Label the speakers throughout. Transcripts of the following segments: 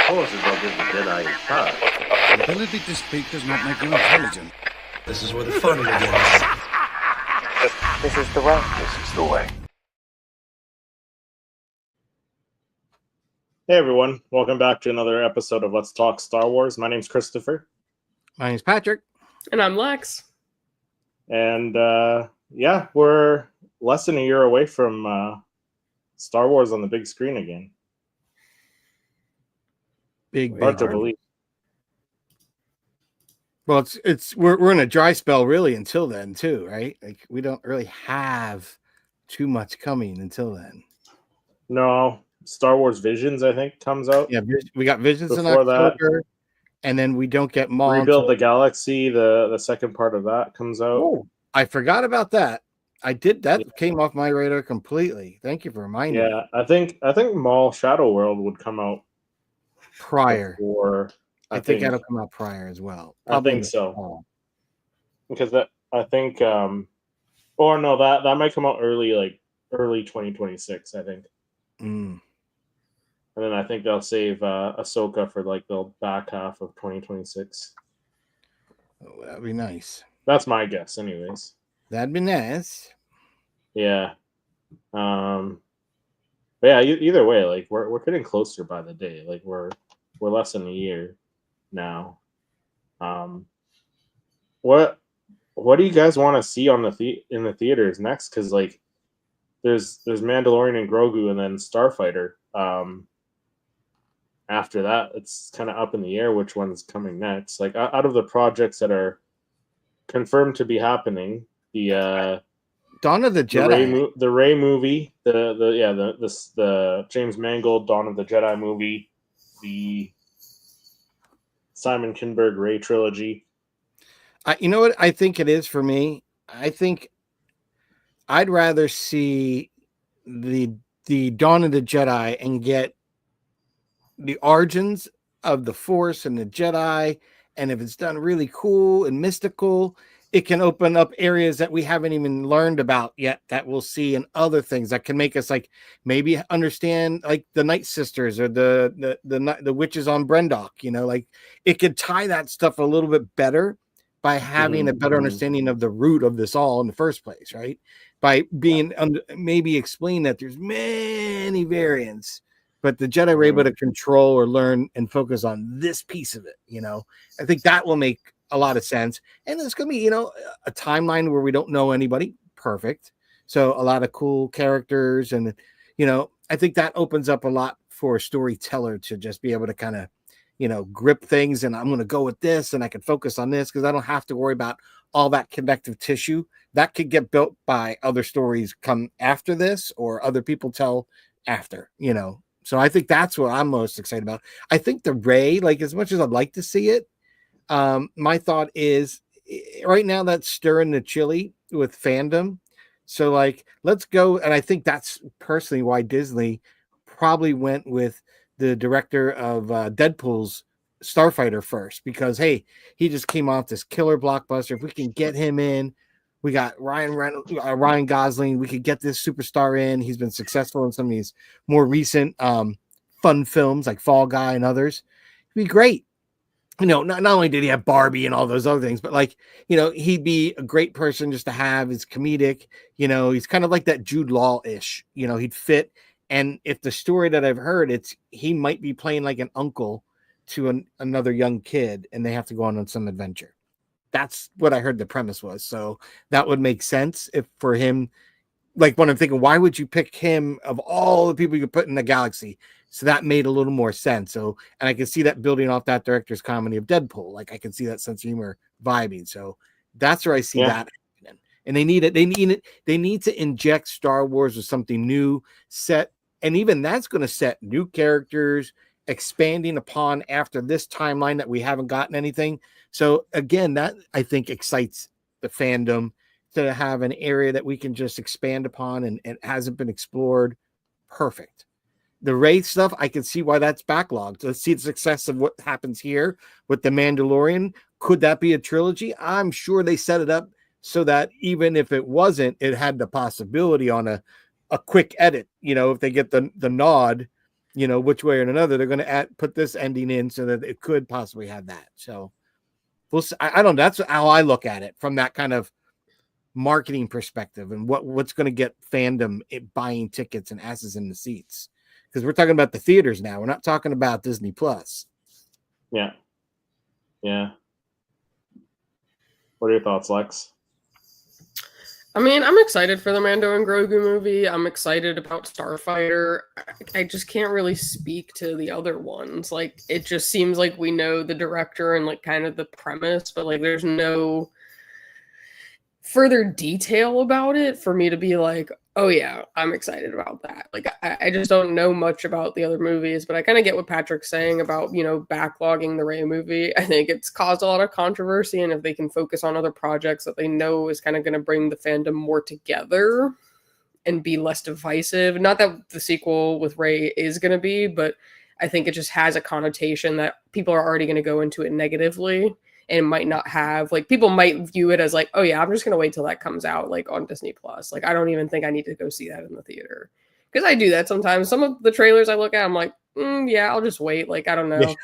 Speaker 1: forces of the Jedi is past.
Speaker 2: The ability to speak does not make you intelligent.
Speaker 3: This is where the fun begins.
Speaker 4: This is the way.
Speaker 1: This is the way.
Speaker 5: Hey everyone, welcome back to another episode of Let's Talk Star Wars. My name's Christopher.
Speaker 6: My name's Patrick.
Speaker 7: And I'm Lex.
Speaker 5: And we're less than a year away from Star Wars on the big screen again. Hard to believe.
Speaker 6: Well, we're in a dry spell really until then too, right? Like we don't really have too much coming until then.
Speaker 5: No, Star Wars Visions I think comes out.
Speaker 6: Yeah, we got Visions
Speaker 5: before
Speaker 6: in October, and then we don't get Maul.
Speaker 5: Rebuild the Galaxy. The second part of that comes out.
Speaker 6: Oh, I forgot about that. Came off my radar completely. Thank you for reminding me.
Speaker 5: Yeah, I think Maul Shadow World would come out
Speaker 6: prior.
Speaker 5: Before,
Speaker 6: I think that'll come out prior as well.
Speaker 5: Probably I think so. Because that I think or no, that might come out early 2026, I think.
Speaker 6: Mm.
Speaker 5: And then I think they'll save Ahsoka for like the back half of 2026.
Speaker 6: Oh, that'd be nice.
Speaker 5: That's my guess, anyways.
Speaker 6: That'd be nice.
Speaker 5: Yeah. But yeah, either way, like we're getting closer by the day. Like we're less than a year now. What do you guys want to see on in the theaters next? Because like there's Mandalorian and Grogu, and then Starfighter. After that, it's kind of up in the air which one's coming next. Like out of the projects that are confirmed to be happening, the
Speaker 6: Dawn of the Jedi,
Speaker 5: the Rey movie, the James Mangold Dawn of the Jedi movie, the Simon Kinberg Rey trilogy.
Speaker 6: You know what I think it is for me? I think I'd rather see the Dawn of the Jedi and get the origins of the Force and the Jedi, and if it's done really cool and mystical, it can open up areas that we haven't even learned about yet that we'll see in other things that can make us like maybe understand like the Night Sisters or the witches on Brendok. You know, like it could tie that stuff a little bit better by having a better understanding of the root of this all in the first place, right? By being maybe explain that there's many variants, but the Jedi were able to control or learn and focus on this piece of it. You know, I think that will make a lot of sense. And there's going to be, you know, a timeline where we don't know anybody. Perfect. So a lot of cool characters. And, you know, I think that opens up a lot for a storyteller to just be able to kind of, you know, grip things. And I'm going to go with this and I can focus on this because I don't have to worry about all that connective tissue that could get built by other stories come after this or other people tell after, you know. So I think that's what I'm most excited about. I think the Rey, like as much as I'd like to see it, my thought is right now that's stirring the chili with fandom. So like, let's go. And I think that's personally why Disney probably went with the director of Deadpool's Starfighter first, because, hey, he just came off this killer blockbuster. If we can get him in, we got Ryan Gosling. We could get this superstar in. He's been successful in some of these more recent fun films like Fall Guy and others. It'd be great. You know, not only did he have Barbie and all those other things, but like, you know, he'd be a great person just to have. His comedic, you know, he's kind of like that Jude Law-ish, you know, he'd fit. And if the story that I've heard, he might be playing like an uncle to another young kid and they have to go on some adventure. That's what I heard the premise was. So that would make sense if for him, like when I'm thinking, why would you pick him of all the people you could put in the galaxy? So that made a little more sense. So, and I can see that building off that director's comedy of Deadpool. Like I can see that sense of humor vibing. So that's where I see that happening. And they need it. They need to inject Star Wars with something new, set. And even that's going to set new characters, expanding upon after this timeline that we haven't gotten anything. So again, that I think excites the fandom to have an area that we can just expand upon and it hasn't been explored. Perfect. The Rey stuff, I can see why that's backlogged. Let's see the success of what happens here with the Mandalorian. Could that be a trilogy? I'm sure they set it up so that even if it wasn't, it had the possibility on a quick edit. You know, if they get the nod, which way or another, they're going to put this ending in so that it could possibly have that. So we'll see. I don't know. That's how I look at it from that kind of marketing perspective and what's going to get fandom buying tickets and asses in the seats. Because we're talking about the theaters now. We're not talking about Disney Plus.
Speaker 5: Yeah. Yeah. What are your thoughts, Lex?
Speaker 7: I mean, I'm excited for the Mando and Grogu movie. I'm excited about Starfighter. I just can't really speak to the other ones. Like, it just seems like we know the director and like kind of the premise, but like there's no further detail about it for me to be like, oh yeah, I'm excited about that. Like, I just don't know much about the other movies, but I kind of get what Patrick's saying about, backlogging the Rey movie. I think it's caused a lot of controversy, and if they can focus on other projects that they know is kind of going to bring the fandom more together and be less divisive. Not that the sequel with Rey is going to be, but I think it just has a connotation that people are already going to go into it negatively. And might not have, like, people might view it as like, oh yeah, I'm just gonna wait till that comes out like on Disney Plus. Like, I don't even think I need to go see that in the theater, because I do that sometimes. Some of the trailers I look at, I'm like, yeah, I'll just wait. Like, I don't know.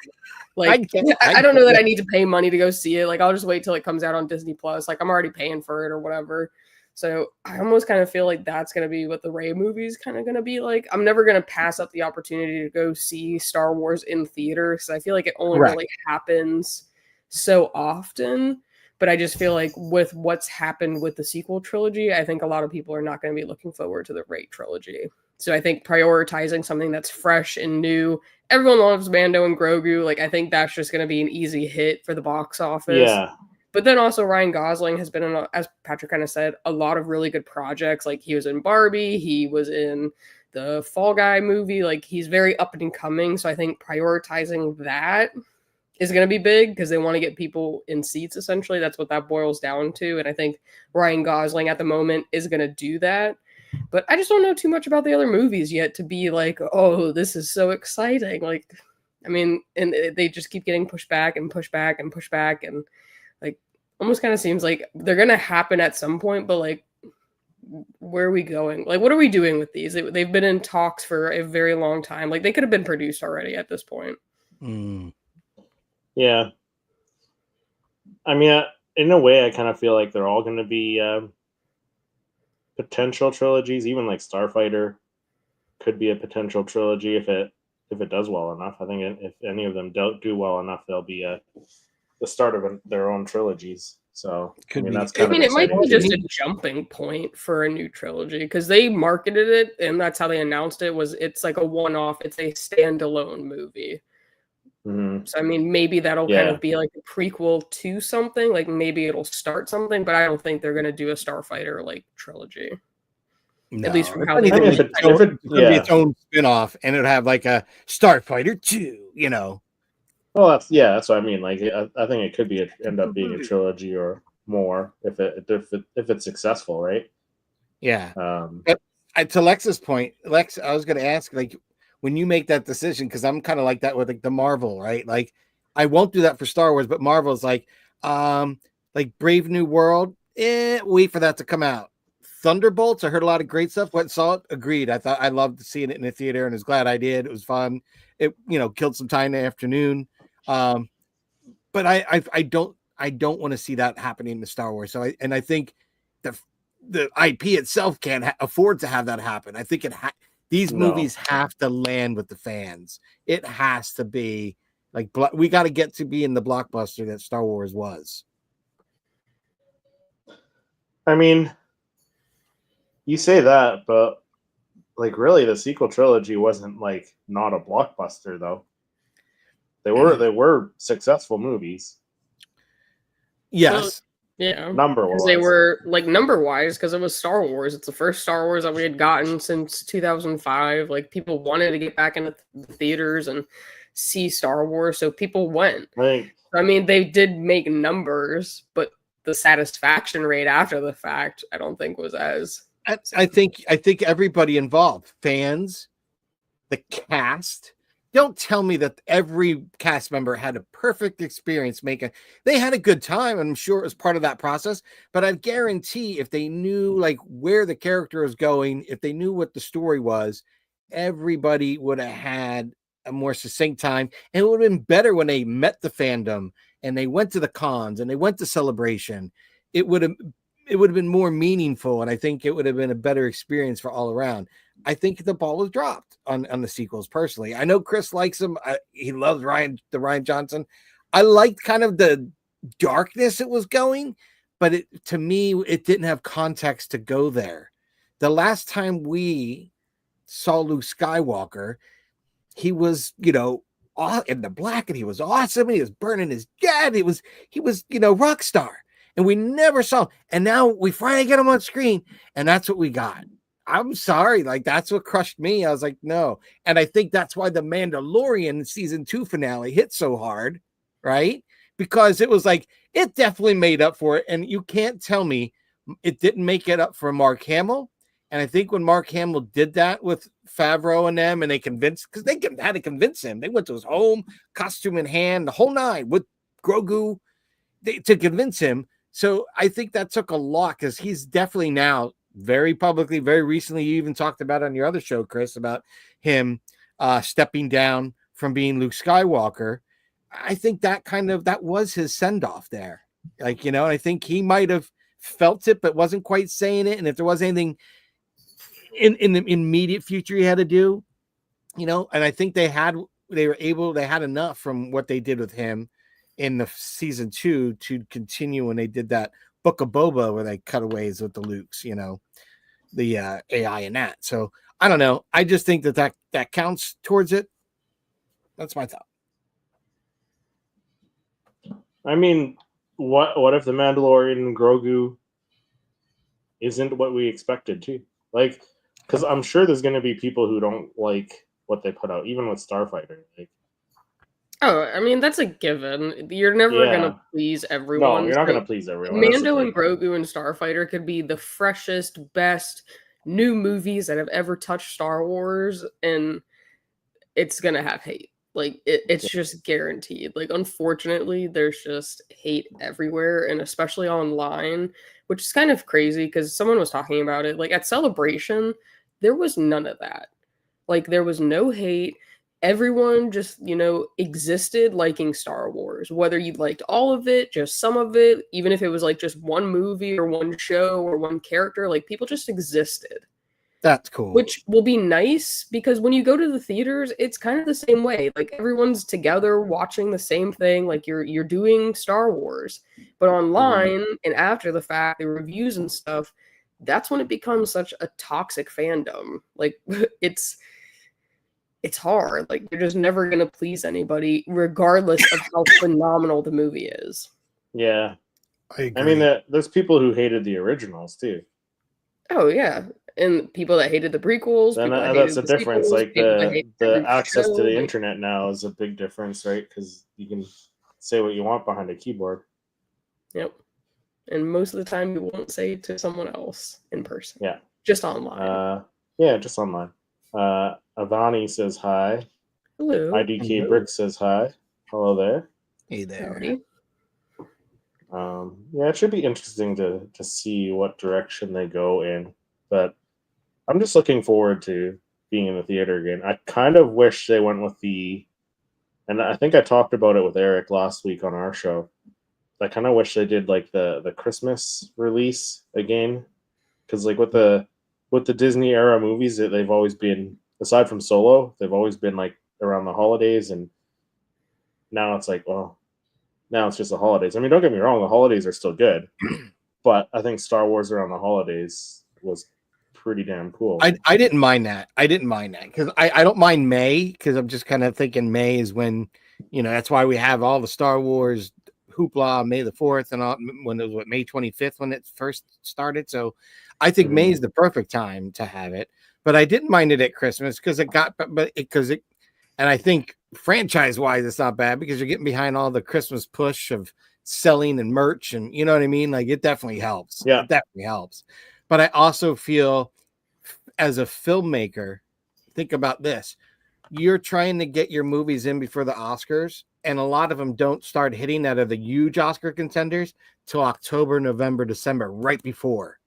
Speaker 7: Like, I don't know that I need to pay money to go see it. Like, I'll just wait till it comes out on Disney Plus. Like, I'm already paying for it or whatever. So I almost kind of feel like that's going to be what the Rey movie is kind of going to be like. I'm never going to pass up the opportunity to go see Star Wars in theater, because I feel like it only really happens so often. But I just feel like with what's happened with the sequel trilogy, I think a lot of people are not going to be looking forward to the Rey trilogy. So I think prioritizing something that's fresh and new. Everyone loves Mando and Grogu. Like, I think that's just going to be an easy hit for the box office.
Speaker 5: Yeah.
Speaker 7: But then also Ryan Gosling has been in, as Patrick kind of said, a lot of really good projects. Like, he was in Barbie, he was in the Fall Guy movie. Like, he's very up and coming. So I think prioritizing that is going to be big, because they want to get people in seats, essentially. That's what that boils down to. And I think Ryan Gosling at the moment is going to do that. But I just don't know too much about the other movies yet to be like, oh, this is so exciting. Like, I mean, and they just keep getting pushed back and pushed back and pushed back. And like, almost kind of seems like they're going to happen at some point, but like, where are we going? Like, what are we doing with these? They've been in talks for a very long time. Like, they could have been produced already at this point.
Speaker 5: Yeah. I mean, in a way, I kind of feel like they're all going to be potential trilogies. Even like Starfighter could be a potential trilogy if it does well enough. I think if any of them don't do well enough, they'll be the start of their own trilogies. So that's kind of.
Speaker 7: It might be just a jumping point for a new trilogy, because they marketed it and that's how they announced it. It's like a one-off. It's a standalone movie.
Speaker 5: Mm-hmm.
Speaker 7: So, I mean, maybe that'll kind of be like a prequel to something. Like, maybe it'll start something, but I don't think they're going to do a Starfighter like trilogy. No. At least from how they do it.
Speaker 6: It could be its own spin-off, and it'd have like a Starfighter 2,
Speaker 5: Well, that's what I mean. Like, I think it could end up being a trilogy or more if it's successful, right?
Speaker 6: Yeah. But to Lex's point, Lex, I was going to ask, like, when you make that decision, because I'm kind of like that with like the Marvel, right? Like, I won't do that for Star Wars, but Marvel's like Brave New World. Wait for that to come out. Thunderbolts, I heard a lot of great stuff. Went and saw it. Agreed. I loved seeing it in the theater, and was glad I did. It was fun. It killed some time in the afternoon. But I don't want to see that happening in the Star Wars. So I think the IP itself can't afford to have that happen. I think these movies have to land with the fans. It has to be like, we got to get to be in the blockbuster that Star Wars was.
Speaker 5: I mean, you say that, but like, really, the sequel trilogy wasn't like not a blockbuster though. They were successful movies.
Speaker 6: Yes.
Speaker 7: Yeah,
Speaker 5: number-wise.
Speaker 7: They were like number-wise because it was Star Wars. It's the first Star Wars that we had gotten since 2005. Like, people wanted to get back into the theaters and see Star Wars, so people went. I mean, they did make numbers, but the satisfaction rate after the fact, I don't think was as.
Speaker 6: I think everybody involved, fans, the cast. Don't tell me that every cast member had a perfect experience they had a good time. I'm sure it was part of that process, but I guarantee if they knew like where the character was going, if they knew what the story was, everybody would have had a more succinct time, and it would have been better when they met the fandom and they went to the cons and they went to Celebration. It would have been more meaningful, and I think it would have been a better experience for all around. I think the ball was dropped on the sequels. Personally, I know Chris likes them. He loves Ryan Johnson. I liked kind of the darkness it was going, but to me, it didn't have context to go there. The last time we saw Luke Skywalker, he was, in the black, and he was awesome, and he was burning his jet. He was, rock star, and we never saw him. And now we finally get him on screen, and that's what we got. I'm sorry, like that's what crushed me. I was like, no. And I think that's why the Mandalorian season 2 finale hit so hard, right? Because it was like, it definitely made up for it. And you can't tell me it didn't make it up for Mark Hamill. And I think when Mark Hamill did that with Favreau and them, and they convinced, because they had to convince him. They went to his home, costume in hand, the whole nine with Grogu to convince him. So I think that took a lot, because he's definitely now very publicly, very recently, you even talked about on your other show, Chris, about him stepping down from being Luke Skywalker. I think that was his send-off there. Like, I think he might have felt it, but wasn't quite saying it. And if there was anything in the immediate future he had to do, and I think they had enough from what they did with him in the season 2 to continue when they did that Book of Boba where they cutaways with the Lukes, the AI and that. So I don't know. I just think that counts towards it. That's my thought.
Speaker 5: I mean, what if the Mandalorian and Grogu isn't what we expected to? Like, because I'm sure there's going to be people who don't like what they put out, even with Starfighter. Like,
Speaker 7: oh, I mean, that's a given. You're never going to please everyone.
Speaker 5: No, you're not going to please everyone.
Speaker 7: Mando and Grogu and Starfighter could be the freshest, best new movies that have ever touched Star Wars, and it's going to have hate. Like, it's just guaranteed. Like, unfortunately, there's just hate everywhere, and especially online, which is kind of crazy because someone was talking about it. Like, at Celebration, there was none of that. Like, there was no hate. Everyone just, existed liking Star Wars, whether you liked all of it, just some of it, even if it was like just one movie or one show or one character, like people just existed.
Speaker 6: That's cool.
Speaker 7: Which will be nice because when you go to the theaters, it's kind of the same way. Like everyone's together watching the same thing. Like you're doing Star Wars, but online and after the fact, the reviews and stuff, that's when it becomes such a toxic fandom. Like it's hard. Like you're just never going to please anybody, regardless of how phenomenal the movie is.
Speaker 5: Yeah.
Speaker 6: I
Speaker 5: mean, there's people who hated the originals too.
Speaker 7: Oh, yeah. And people that hated the prequels.
Speaker 5: And that's the difference. Like the access to the internet now is a big difference, right? Because you can say what you want behind a keyboard.
Speaker 7: Yep. And most of the time, you won't say it to someone else in person.
Speaker 5: Yeah.
Speaker 7: Just online.
Speaker 5: Just online. Avani says hi.
Speaker 7: Hello.
Speaker 5: IDK Brick says hi. Hello there.
Speaker 6: Hey there.
Speaker 7: Howdy.
Speaker 5: It should be interesting to see what direction they go in. But I'm just looking forward to being in the theater again. I kind of wish they went with and I think I talked about it with Eric last week on our show. I kind of wish they did like the Christmas release again. Because like with the Disney era movies, they've always been, aside from Solo, they've always been like around the holidays, and now it's like, well, now it's just the holidays. I mean, don't get me wrong, the holidays are still good, but I think Star Wars around the holidays was pretty damn cool.
Speaker 6: I didn't mind that. Because I don't mind May, because I'm just kind of thinking May is when, that's why we have all the Star Wars hoopla, May the 4th, and all, when it was May 25th when it first started. So I think May is the perfect time to have it. But I didn't mind it at Christmas because and I think franchise wise, it's not bad because you're getting behind all the Christmas push of selling and merch, and you know what I mean? Like it definitely helps.
Speaker 5: Yeah,
Speaker 6: it definitely helps. But I also feel as a filmmaker, think about this. You're trying to get your movies in before the Oscars, and a lot of them don't start hitting out of the huge Oscar contenders till October, November, December, right before.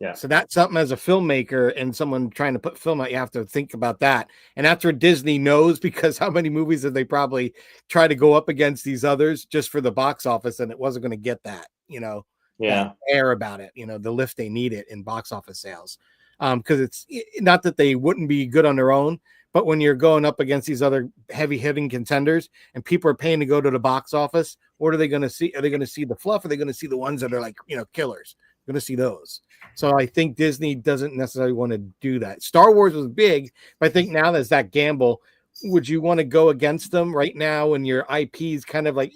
Speaker 5: Yeah.
Speaker 6: So that's something as a filmmaker and someone trying to put film out, you have to think about that. And that's where Disney knows, because how many movies did they probably try to go up against these others just for the box office, and it wasn't going to get that,
Speaker 5: Yeah.
Speaker 6: that air about it, the lift they needed in box office sales. Because it's not that they wouldn't be good on their own, but when you're going up against these other heavy hitting contenders and people are paying to go to the box office, what are they going to see? Are they going to see the fluff? Or are they going to see the ones that are like, killers? Going to see those. So I think Disney doesn't necessarily want to do that. Star Wars was big, but I think now there's that gamble. Would you want to go against them right now when your IP is kind of like,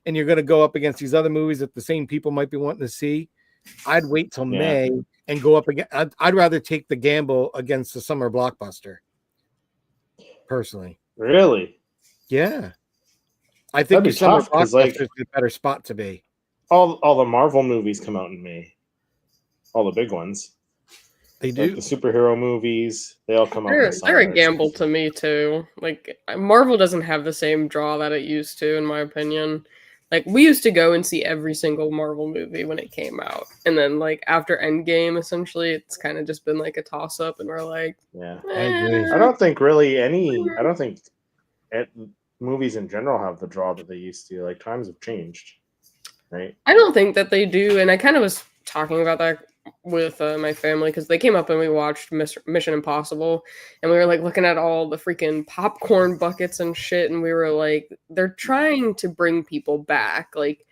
Speaker 6: and you're going to go up against these other movies that the same people might be wanting to see? I'd wait till May and go up again. I'd rather take the gamble against the summer blockbuster. Personally.
Speaker 5: Really?
Speaker 6: Yeah. I think the summer blockbuster is a better spot to be.
Speaker 5: All the Marvel movies come out in May. All the big ones.
Speaker 6: They do.
Speaker 5: Like the superhero movies, they all come out in the summer.
Speaker 7: They're a gamble to me too. Like Marvel doesn't have the same draw that it used to, in my opinion. Like we used to go and see every single Marvel movie when it came out, and then like after Endgame, essentially, it's kind of just been like a toss up, and we're like,
Speaker 5: yeah,
Speaker 6: I agree.
Speaker 5: I don't think really I don't think movies in general have the draw that they used to. Like times have changed, right?
Speaker 7: I don't think that they do, and I kind of was talking about that with my family because they came up and we watched Mission Impossible, and we were like looking at all the freaking popcorn buckets and shit, and we were like, they're trying to bring people back, like,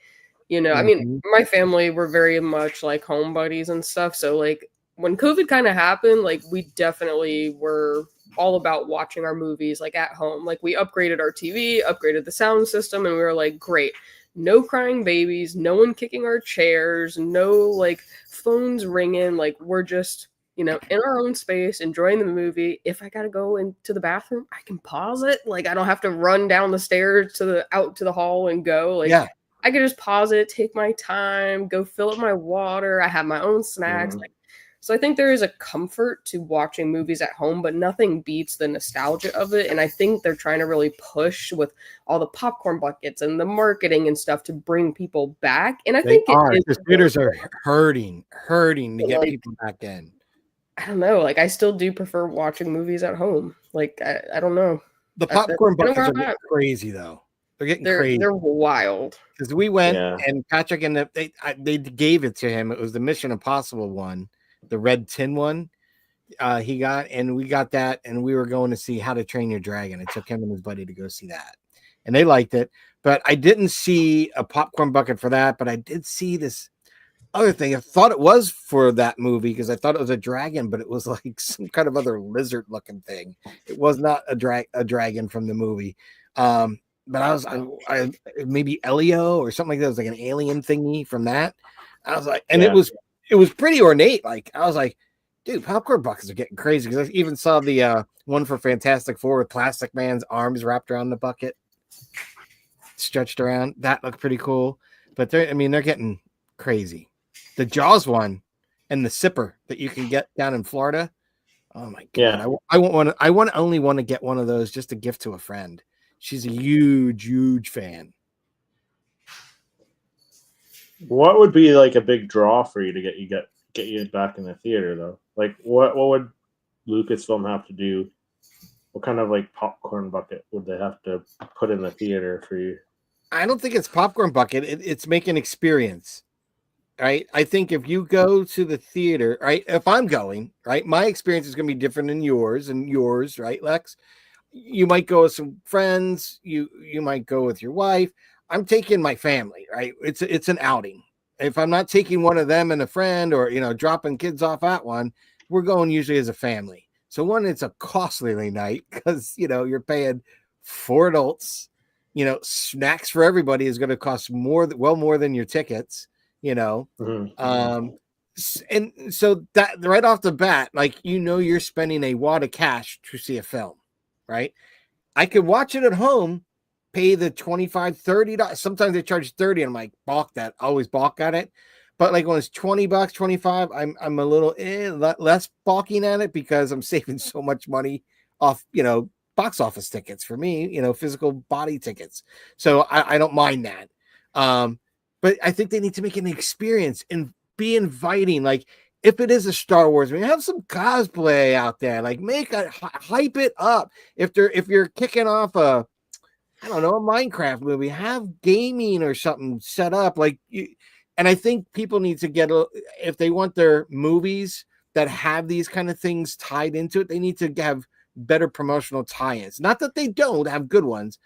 Speaker 7: I mean, my family were very much like home buddies and stuff, so like when COVID kind of happened, like we definitely were all about watching our movies like at home. Like we upgraded our TV, upgraded the sound system, and we were like, great. No crying babies, no one kicking our chairs, no like phones ringing. Like we're just, in our own space, enjoying the movie. If I gotta go into the bathroom, I can pause it. Like I don't have to run down the stairs out to the hall and go. Like I could just pause it, take my time, go fill up my water. I have my own snacks. Like, so I think there is a comfort to watching movies at home, but nothing beats the nostalgia of it. And I think they're trying to really push with all the popcorn buckets and the marketing and stuff to bring people back. And I think
Speaker 6: the theaters are hurting to get people back in.
Speaker 7: I don't know. Like I still do prefer watching movies at home. Like I don't know.
Speaker 6: The popcorn buckets are getting crazy though. They're getting crazy.
Speaker 7: They're wild.
Speaker 6: Because we went and Patrick and they gave it to him. It was the Mission Impossible one. The red tin one he got, and we got that, and we were going to see How to Train Your Dragon. I took him and his buddy to go see that, and they liked it, but I didn't see a popcorn bucket for that, but I did see this other thing. I thought it was for that movie because I thought it was a dragon, but it was like some kind of other lizard looking thing. It was not a dragon from the movie. But I maybe Elio or something like that. It was like an alien thingy from that. I was like, and it was pretty ornate. Like I was like, dude, popcorn buckets are getting crazy. Because I even saw the one for Fantastic Four with Plastic Man's arms wrapped around the bucket, stretched around. That looked pretty cool. But they're getting crazy. The Jaws one and the sipper that you can get down in Florida. Oh my god!
Speaker 5: Yeah.
Speaker 6: I only want to get one of those just to gift to a friend. She's a huge fan.
Speaker 5: What would be like a big draw for you to get you back in the theater though? Like what would Lucasfilm have to do? What kind of like popcorn bucket would they have to put in the theater for you?
Speaker 6: I don't think it's popcorn bucket. It's make an experience, right? I think if you go to the theater, right? If I'm going, right, my experience is going to be different than yours, right, Lex? You might go with some friends. You might go with your wife. I'm taking my family, right? It's an outing. If I'm not taking one of them and a friend, or dropping kids off at one, we're going usually as a family. So one, it's a costly night because you're paying 4 adults. Snacks for everybody is going to cost more than your tickets. And so that right off the bat, like you're spending a wad of cash to see a film, right? I could watch it at home. Pay the $25, $30. Sometimes they charge $30, and I'm like, always balk at it. But like when it's $20, 25, I'm a little less balking at it because I'm saving so much money off, box office tickets for me, physical body tickets. So I don't mind that. But I think they need to make an experience and be inviting. Like if it is a Star Wars movie, have some cosplay out there. Like hype it up. If you're kicking off a, I don't know, a Minecraft movie, have gaming or something set up. And I think people need to if they want their movies that have these kind of things tied into it, they need to have better promotional tie-ins. Not that they don't have good ones,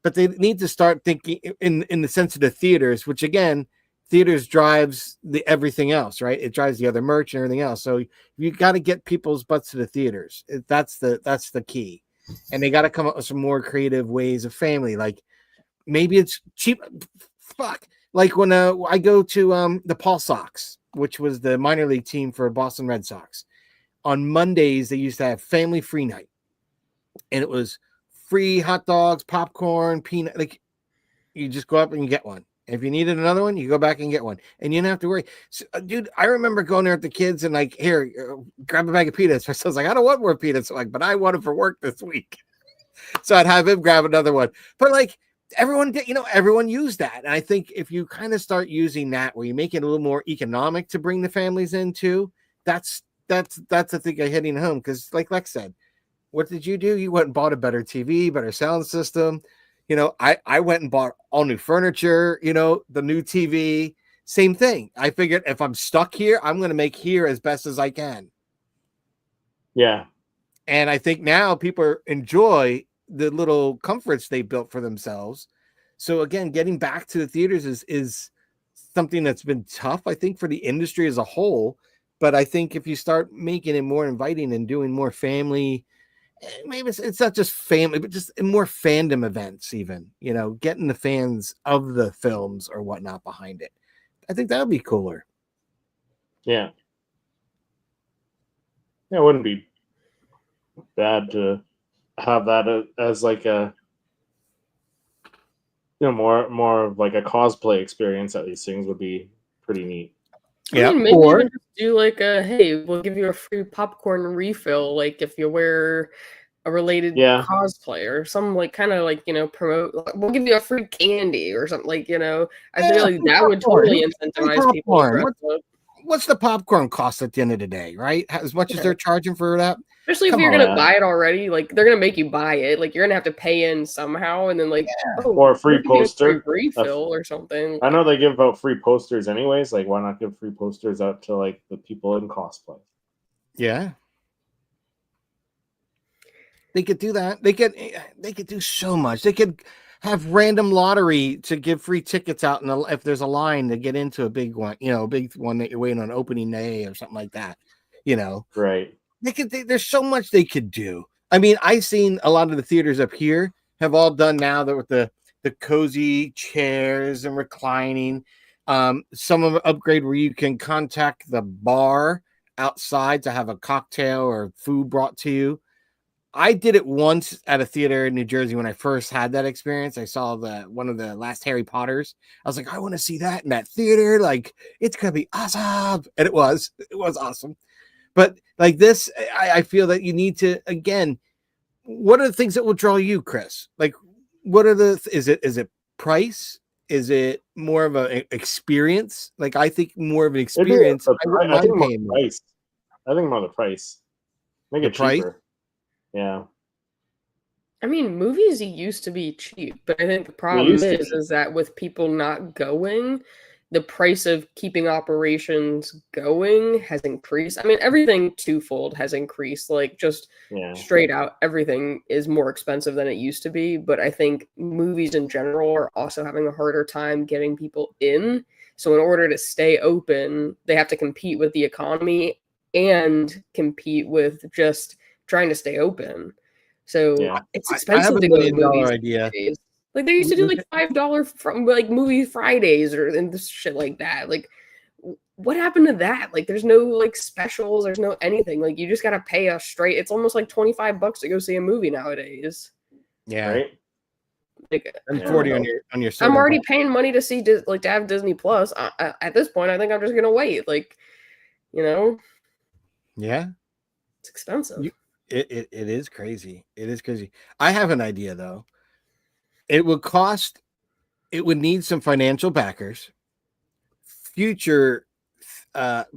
Speaker 6: but they need to start thinking in the sense of the theaters, which again, theaters drives everything else, right? It drives the other merch and everything else. So you got to get people's butts to the theaters. That's the key. And they got to come up with some more creative ways of family. Like maybe it's cheap. Fuck. Like when I go to the Paul Sox, which was the minor league team for Boston Red Sox. On Mondays, they used to have family free night. And it was free hot dogs, popcorn, peanut. Like you just go up and you get one. If you needed another one, you go back and get one, and you didn't have to worry. So, dude, I remember going there with the kids and like, here, grab a bag of peanuts. So I was like, I don't want more peanuts, but I want them for work this week. So I'd have him grab another one. But like everyone did, everyone used that. And I think if you kind of start using that, where you make it a little more economic to bring the families into, that's I think hitting home. Because like Lex said, what did you do? You went and bought a better TV, better sound system. I went and bought all new furniture, the new TV, same thing. I figured if I'm stuck here, I'm going to make here as best as I can.
Speaker 5: Yeah.
Speaker 6: And I think now people enjoy the little comforts they built for themselves. So again, getting back to the theaters is something that's been tough, I think, for the industry as a whole. But I think if you start making it more inviting and doing more family, maybe it's not just family, but just more fandom events, even, getting the fans of the films or whatnot behind it. I think that would be cooler.
Speaker 5: Yeah. It wouldn't be bad to have that as like a, more of like a cosplay experience at these things would be pretty neat.
Speaker 7: I mean, maybe even just do like hey, we'll give you a free popcorn refill, like if you wear a related cosplay or some like kind of like promote. We'll give you a free candy or something like I feel like that would totally incentivize people.
Speaker 6: What's the popcorn cost at the end of the day, right? As much as they're charging for that.
Speaker 7: Especially if you're gonna buy it already, like they're gonna make you buy it. Like you're gonna have to pay in somehow, and then
Speaker 5: or a free poster,
Speaker 7: refill or something.
Speaker 5: I know they give out free posters anyways. Like, why not give free posters out to like the people in cosplay?
Speaker 6: Yeah, they could do that. They could do so much. They could have random lottery to give free tickets out, and if there's a line to get into a big one, a big one that you're waiting on opening day or something like that,
Speaker 5: Right.
Speaker 6: There's so much they could do. I mean, I've seen a lot of the theaters up here have all done now that with the cozy chairs and reclining. Some of them upgrade where you can contact the bar outside to have a cocktail or food brought to you. I did it once at a theater in New Jersey when I first had that experience. I saw one of the last Harry Potters. I was like, I want to see that in that theater. Like, it's gonna be awesome, and it was awesome. But like this, I feel that you need to, again, what are the things that will draw you, Chris? Like, what are is it price? Is it more of an experience? Like, I think more of an experience.
Speaker 5: I think more price. I think more the price. Make it cheaper. Yeah.
Speaker 7: I mean, movies used to be cheap, but I think the problem is that with people not going, the price of keeping operations going has increased. I mean, everything twofold has increased. Like, just straight out, everything is more expensive than it used to be. But I think movies in general are also having a harder time getting people in. So in order to stay open, they have to compete with the economy and compete with just trying to stay open. So it's expensive to go to movies.
Speaker 6: Idea.
Speaker 7: Like, they used to do like $5 from like movie Fridays and this shit like that. Like, what happened to that? Like, there's no like specials, there's no anything. Like, you just gotta pay a straight. It's almost like $25 to go see a movie nowadays.
Speaker 6: Yeah,
Speaker 5: right.
Speaker 6: Like, and 40 on your.
Speaker 7: I'm already paying money to see to have Disney Plus. At this point, I think I'm just gonna wait. Like,
Speaker 6: Yeah,
Speaker 7: it's expensive.
Speaker 6: It is crazy. It is crazy. I have an idea though. It would need some financial backers. Future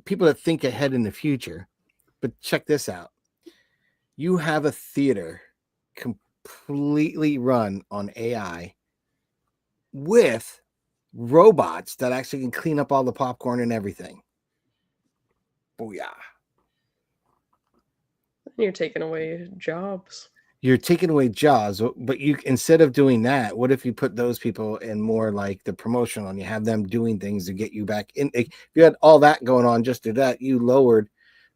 Speaker 6: people that think ahead in the future. But check this out. You have a theater completely run on AI with robots that actually can clean up all the popcorn and everything. Oh yeah.
Speaker 7: You're taking away jobs.
Speaker 6: You're taking away jobs, but you, instead of doing that, what if you put those people in more like the promotional and you have them doing things to get you back in? If you had all that going on, just do that, you lowered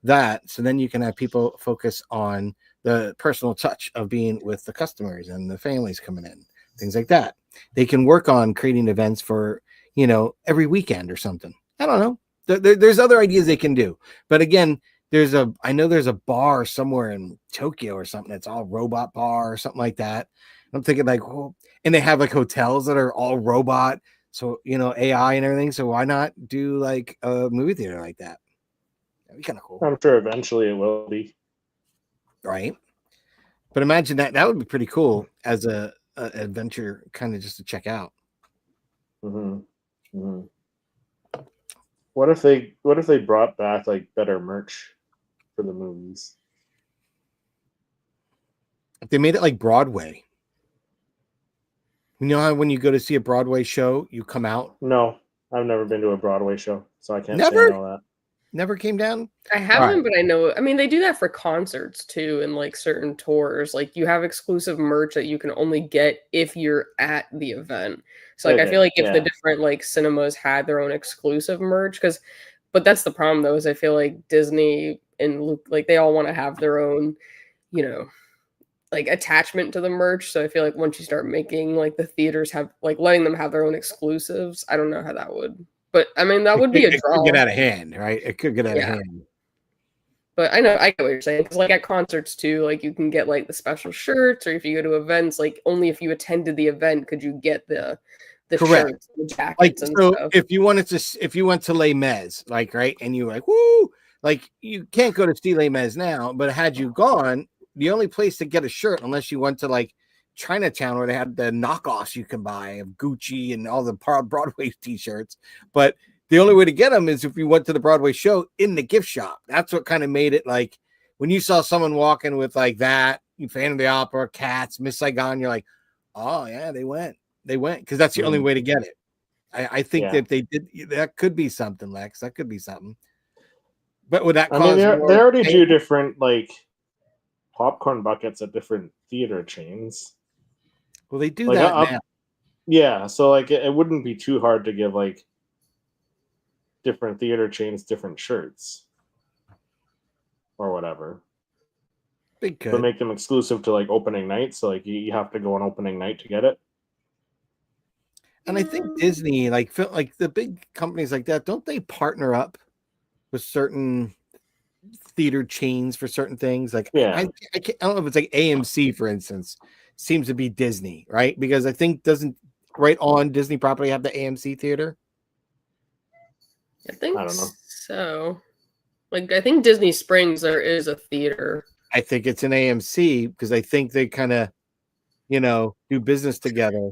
Speaker 6: that, so then you can have people focus on the personal touch of being with the customers and the families coming in, things like that. They can work on creating events for, you know, every weekend or something. I don't know. There's other ideas they can do, but again, I know there's a bar somewhere in Tokyo or something that's all robot bar or something like that. I'm thinking like, well, and they have like hotels that are all robot, so you know, AI and everything. So why not do like a movie theater like that? That'd be kind of cool,
Speaker 5: I'm sure eventually it will be.
Speaker 6: right? But imagine that would be pretty cool as a adventure, kind of just to check out.
Speaker 5: Mm-hmm. Mm-hmm. What if they brought back like better merch for the movies?
Speaker 6: If they made it like Broadway, you know how when you go to see a Broadway show, you come out.
Speaker 5: No, I've never been to a Broadway show, so I can't
Speaker 6: Never?
Speaker 5: say all that.
Speaker 6: Never came down.
Speaker 7: I haven't,
Speaker 6: Right.
Speaker 7: but I know. I mean, they do that for concerts too, and like certain tours. Like you have exclusive merch that you can only get if you're at the event. So like, I feel like if the
Speaker 5: Yeah.
Speaker 7: different like cinemas had their own exclusive merch, but that's the problem though. Is I feel like Disney and like they all want to have their own, you know, like attachment to the merch. So I feel like once you start making like the theaters have like letting them have their own exclusives, I don't know how that would. But I mean, that would be a
Speaker 6: It
Speaker 7: draw.
Speaker 6: could get out of hand, right? It could get out of hand.
Speaker 7: But I get what you're saying. Because like at concerts too, like you can get like the special shirts, or if you go to events, like only if you attended the event could you get the
Speaker 6: Correct.
Speaker 7: shirts, the jackets,
Speaker 6: Like,
Speaker 7: and
Speaker 6: so
Speaker 7: stuff.
Speaker 6: if you went to Les Mis, like, right, and you were like, woo, like you can't go to see Les Mis now, but had you gone, the only place to get a shirt, unless you went to like Chinatown where they had the knockoffs you can buy of Gucci and all the Broadway t-shirts, but the only way to get them is if you went to the Broadway show in the gift shop. That's what kind of made it like when you saw someone walking with like that, Phantom of the Opera, Cats, Miss Saigon, you're like, oh yeah, they went because that's the only way to get it. I think that they did, that could be something, Lex. That could be something. But would that cause?
Speaker 5: I mean, they already do different like popcorn buckets at different theater chains.
Speaker 6: Well, they do
Speaker 5: like,
Speaker 6: that now.
Speaker 5: Yeah, so like it wouldn't be too hard to give like different theater chains different shirts or whatever.
Speaker 6: They could.
Speaker 5: But make them exclusive to like opening night, so like you have to go on opening night to get it.
Speaker 6: And I think Disney, like the big companies like that, don't they partner up with certain theater chains for certain things? Like,
Speaker 5: yeah,
Speaker 6: I don't know if it's like AMC, for instance, seems to be Disney, right? Because I think doesn't right on Disney property have the AMC theater?
Speaker 7: I think
Speaker 5: I don't know.
Speaker 7: so. Like, I think Disney Springs there is a theater.
Speaker 6: I think it's an AMC because I think they kind of, do business together.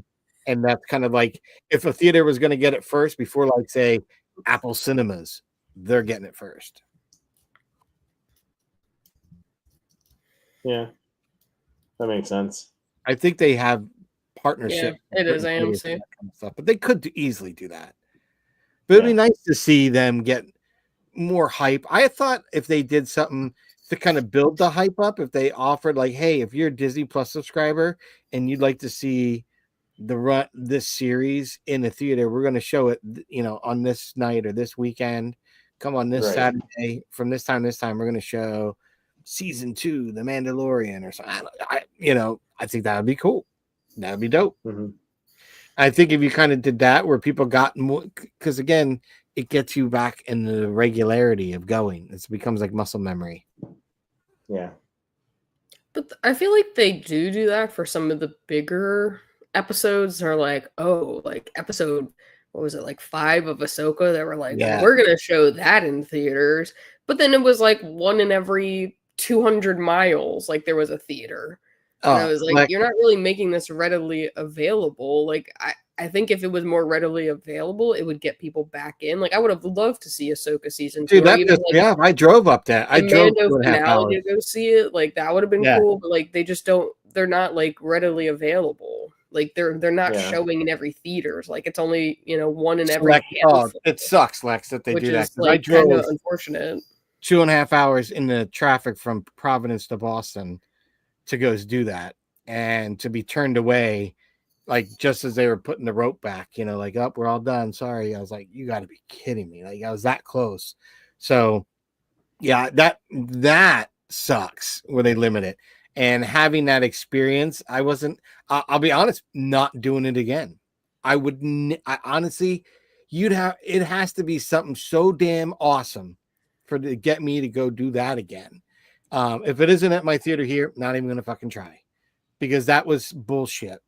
Speaker 6: And that's kind of like if a theater was going to get it first before, like, say, Apple Cinemas, they're getting it first.
Speaker 5: Yeah, that makes sense.
Speaker 6: I think they have partnership.
Speaker 7: Yeah, it is AMC.
Speaker 6: Kind of stuff, but they could easily do that. But it'd be nice to see them get more hype. I thought if they did something to kind of build the hype up, if they offered like, hey, if you're a Disney Plus subscriber and you'd like to see this series in the theater, we're going to show it, on this night or this weekend. Come on this Saturday from this time, we're going to show season 2, The Mandalorian or something. I think that would be cool. That would be dope.
Speaker 5: Mm-hmm.
Speaker 6: I think if you kind of did that where people got more, because again, it gets you back in the regularity of going. It becomes like muscle memory.
Speaker 5: Yeah.
Speaker 7: But I feel like they do that for some of the bigger episodes. Are like, like episode, what was it, like 5 of Ahsoka? They were like, we're going to show that in theaters. But then it was like 1 in every 200 miles. Like there was a theater. And I was like, you're not really making this readily available. Like I think if it was more readily available, it would get people back in. Like I would have loved to see Ahsoka season 2,
Speaker 6: Dude,
Speaker 7: or
Speaker 6: that
Speaker 7: even
Speaker 6: pissed
Speaker 7: like
Speaker 6: me off. I drove up there. I
Speaker 7: the
Speaker 6: drove
Speaker 7: Mando
Speaker 6: 2.5
Speaker 7: finale
Speaker 6: hours.
Speaker 7: to go see it. Like that would have been
Speaker 6: Yeah.
Speaker 7: cool, but like they just don't. They're not like readily available. Like they're not
Speaker 5: Yeah.
Speaker 7: showing in every theaters. Like it's only one in every
Speaker 6: Select,
Speaker 7: handful,
Speaker 6: it sucks, Lex, that they
Speaker 7: which
Speaker 6: do that.
Speaker 7: is
Speaker 6: 'Cause I
Speaker 7: like kind
Speaker 6: drove
Speaker 7: of unfortunate.
Speaker 6: 2.5 hours in the traffic from Providence to Boston to go do that, and to be turned away, like just as they were putting the rope back, like, oh, we're all done. Sorry. I was like, you got to be kidding me. Like I was that close. So yeah, that sucks when they limit it. And having that experience, I wasn't. I'll be honest, not doing it again. I would. I honestly, it has to be something so damn awesome to get me to go do that again. If it isn't at my theater here, not even gonna fucking try, because that was bullshit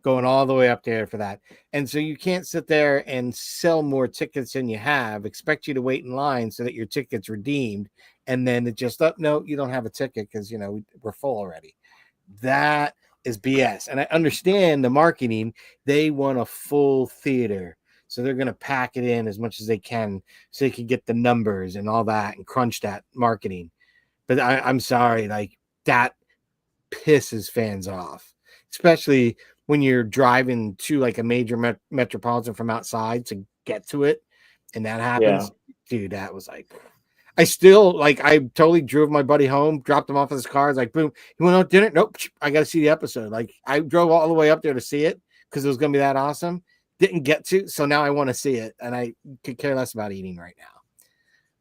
Speaker 6: going all the way up there for that. And so you can't sit there and sell more tickets than you have, expect you to wait in line so that your ticket's redeemed, and then it just, no, you don't have a ticket because we're full already. That is BS. And I understand the marketing. They want a full theater, so they're going to pack it in as much as they can so they can get the numbers and all that and crunch that marketing. But I'm sorry, like that pisses fans off, especially when you're driving to like a major metropolitan from outside to get to it, and that happens. Dude, that was like, I totally drove my buddy home, dropped him off at his car. It's like, boom, you want to dinner? Nope, I got to see the episode. Like I drove all the way up there to see it because it was going to be that awesome. Didn't get to, so now I want to see it, and I could care less about eating right now.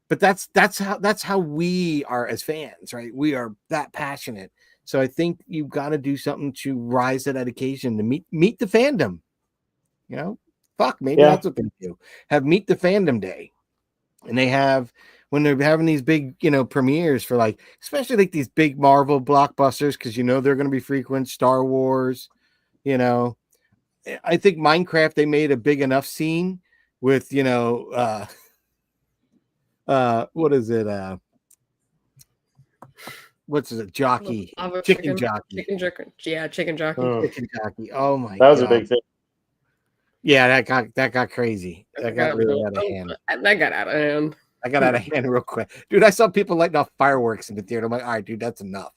Speaker 6: But that's how we are as fans, right? We are that passionate. So I think you've got to do something to rise to that occasion to meet the fandom. Maybe that's what they do. Have Meet the Fandom Day, and they have, when they're having these big premieres for like, especially like these big Marvel blockbusters, because they're going to be frequent. Star Wars, I think Minecraft, they made a big enough scene with what is it? What's it? Jockey, chicken jockey.
Speaker 7: Yeah, chicken jockey.
Speaker 6: Chicken jockey. Oh my god,
Speaker 5: that was a big thing.
Speaker 6: Yeah, that got crazy. That got really out of hand.
Speaker 7: That got out of hand.
Speaker 6: I got out of hand real quick, dude. I saw people lighting off fireworks in the theater. I'm like, all right, dude, that's enough.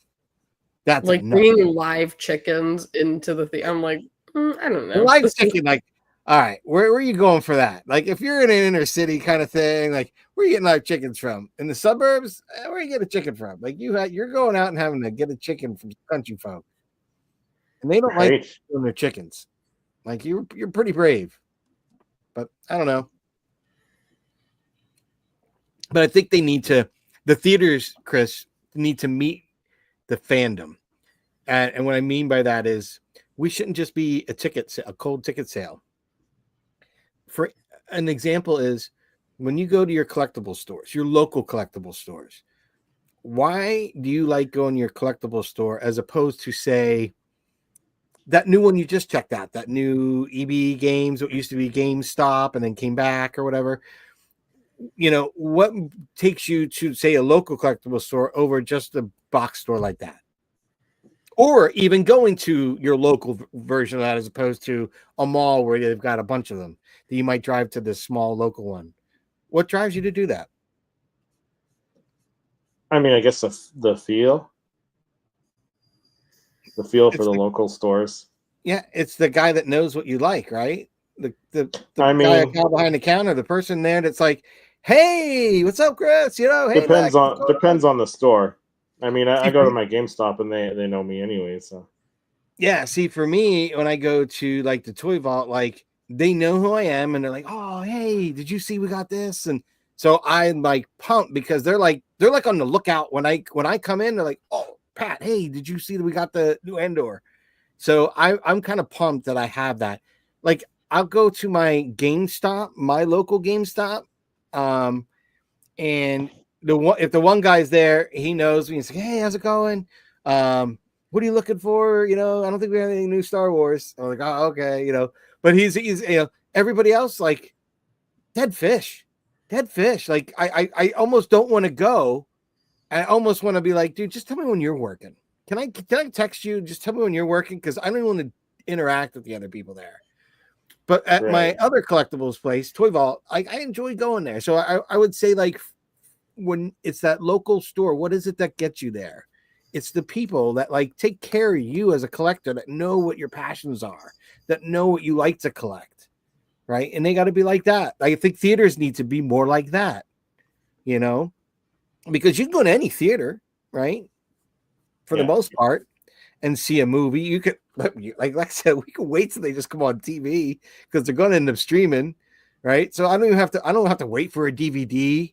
Speaker 6: That's
Speaker 7: like
Speaker 6: enough.
Speaker 7: bringing live chickens into the theater. I'm like, I don't know.
Speaker 6: Live chicken, like, all right, where are you going for that? Like, if you're in an inner city kind of thing, like, where are you getting live chickens from? In the suburbs? Where are you getting a chicken from? Like, you're going out and having to get a chicken from country folk, and they don't like doing their chickens. Like, you're pretty brave, but I don't know. But I think they need to. The theaters, Chris, need to meet the fandom, and what I mean by that is we shouldn't just be a cold ticket sale. For an example is when you go to your collectible stores, your local collectible stores, why do you like going to your collectible store as opposed to, say, that new one you just checked out, that new EB Games, what used to be GameStop and then came back or whatever? What takes you to, say, a local collectible store over just a box store like that? Or even going to your local version of that as opposed to a mall where they've got a bunch of them that you might drive to the small local one. What drives you to do that?
Speaker 5: I mean, I guess the feel for the local stores.
Speaker 6: Yeah, it's the guy that knows what you like, right? The guy behind the counter, the person there that's like, hey, what's up, Chris? Hey,
Speaker 5: depends on the store. I mean, I go to my GameStop and they know me anyway. So
Speaker 6: yeah, see, for me, when I go to like the Toy Vault, like they know who I am and they're like, oh, hey, did you see we got this? And so I'm like pumped because they're like on the lookout when I come in. They're like, oh, Pat, hey, did you see that we got the new Endor? So I'm kind of pumped that I have that. Like I'll go to my GameStop, my local GameStop, and if the one guy's there, he knows me. He's like, hey, how's it going? What are you looking for? I don't think we have any new Star Wars. I'm like, oh, okay, but he's everybody else, like dead fish. Like I almost don't want to go. I almost want to be like, dude, just tell me when you're working. Can I text you? Just tell me when you're working, because I don't want to interact with the other people there. But at my
Speaker 5: Right.
Speaker 6: other collectibles place, Toy Vault, I enjoy going there. So I would say, like, when it's that local store, what is it that gets you there? It's the people that like take care of you as a collector, that know what your passions are, that know what you like to collect, right? And they got to be like that. I think theaters need to be more like that, you know, because you can go to any theater, right? For the
Speaker 5: Yeah.
Speaker 6: most part, and see a movie. You could, like I said, we can wait till they just come on TV because they're going to end up streaming, right? So I don't have to wait for a DVD.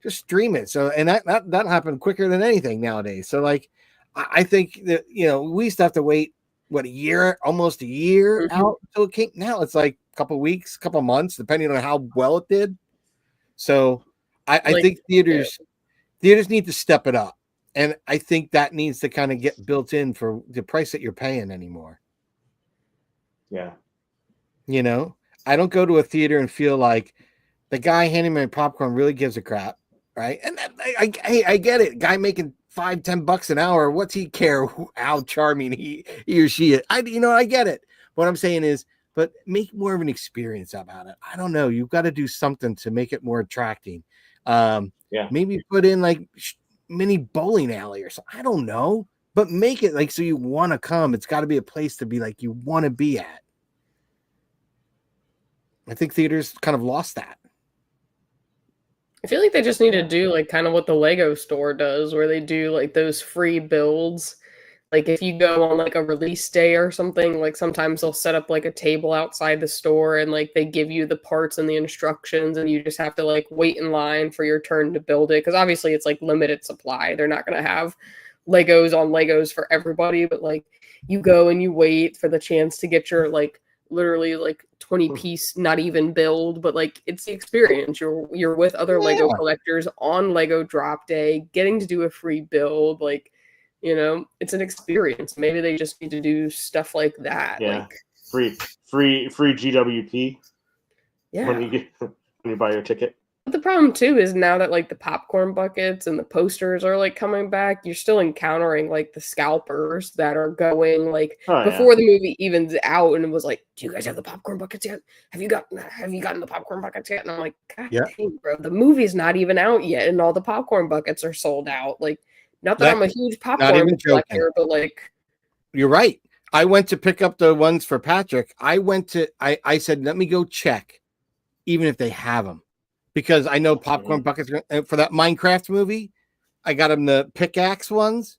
Speaker 6: Just stream it. So, and that happened quicker than anything nowadays. So, like, I think that, you know, we used to have to wait what, a year, almost a year
Speaker 7: Mhm.
Speaker 6: out until it came. Now it's like a couple weeks, couple months, depending on how well it did. So, I
Speaker 7: Like,
Speaker 6: think theaters need to step it up, and I think that needs to kind of get built in for the price that you're paying anymore.
Speaker 5: Yeah.
Speaker 6: You know, I don't go to a theater and feel like the guy handing me popcorn really gives a crap, right? And I get it. Guy making $5-10 an hour. What's he care how charming he or she is? I get it. What I'm saying is, but make more of an experience about it. I don't know. You've got to do something to make it more attracting.
Speaker 5: Yeah.
Speaker 6: Maybe put in like mini bowling alley or something. I don't know, but make it like so you want to come. It's got to be a place to be like you want to be at. I think theaters kind of lost that.
Speaker 7: I feel like they just need to do like kind of what the Lego store does, where they do like those free builds. Like if you go on like a release day or something, like sometimes they'll set up like a table outside the store and like they give you the parts and the instructions and you just have to like wait in line for your turn to build it. Because obviously it's like limited supply. They're not going to have Legos on Legos for everybody, but like you go and you wait for the chance to get your like literally like 20 piece not even build, but like it's the experience. You're with other Lego collectors on Lego drop day, getting to do a free build, like, you know, it's an experience. Maybe they just need to do stuff like that.
Speaker 5: Yeah.
Speaker 7: Like
Speaker 5: Free GWP
Speaker 7: yeah.
Speaker 5: when you buy your ticket.
Speaker 7: But the problem too is now that like the popcorn buckets and the posters are like coming back, you're still encountering like the scalpers that are going like before the movie even's out and it was like, do you guys have the popcorn buckets yet? Have you gotten the popcorn buckets yet? And I'm like, God dang, bro, the movie's not even out yet and all the popcorn buckets are sold out. Like, not that I'm a huge popcorn collector, but like,
Speaker 6: you're right. I went to pick up the ones for Patrick. I said, let me go check, even if they have them. Because I know popcorn buckets for that Minecraft movie. I got them the pickaxe ones.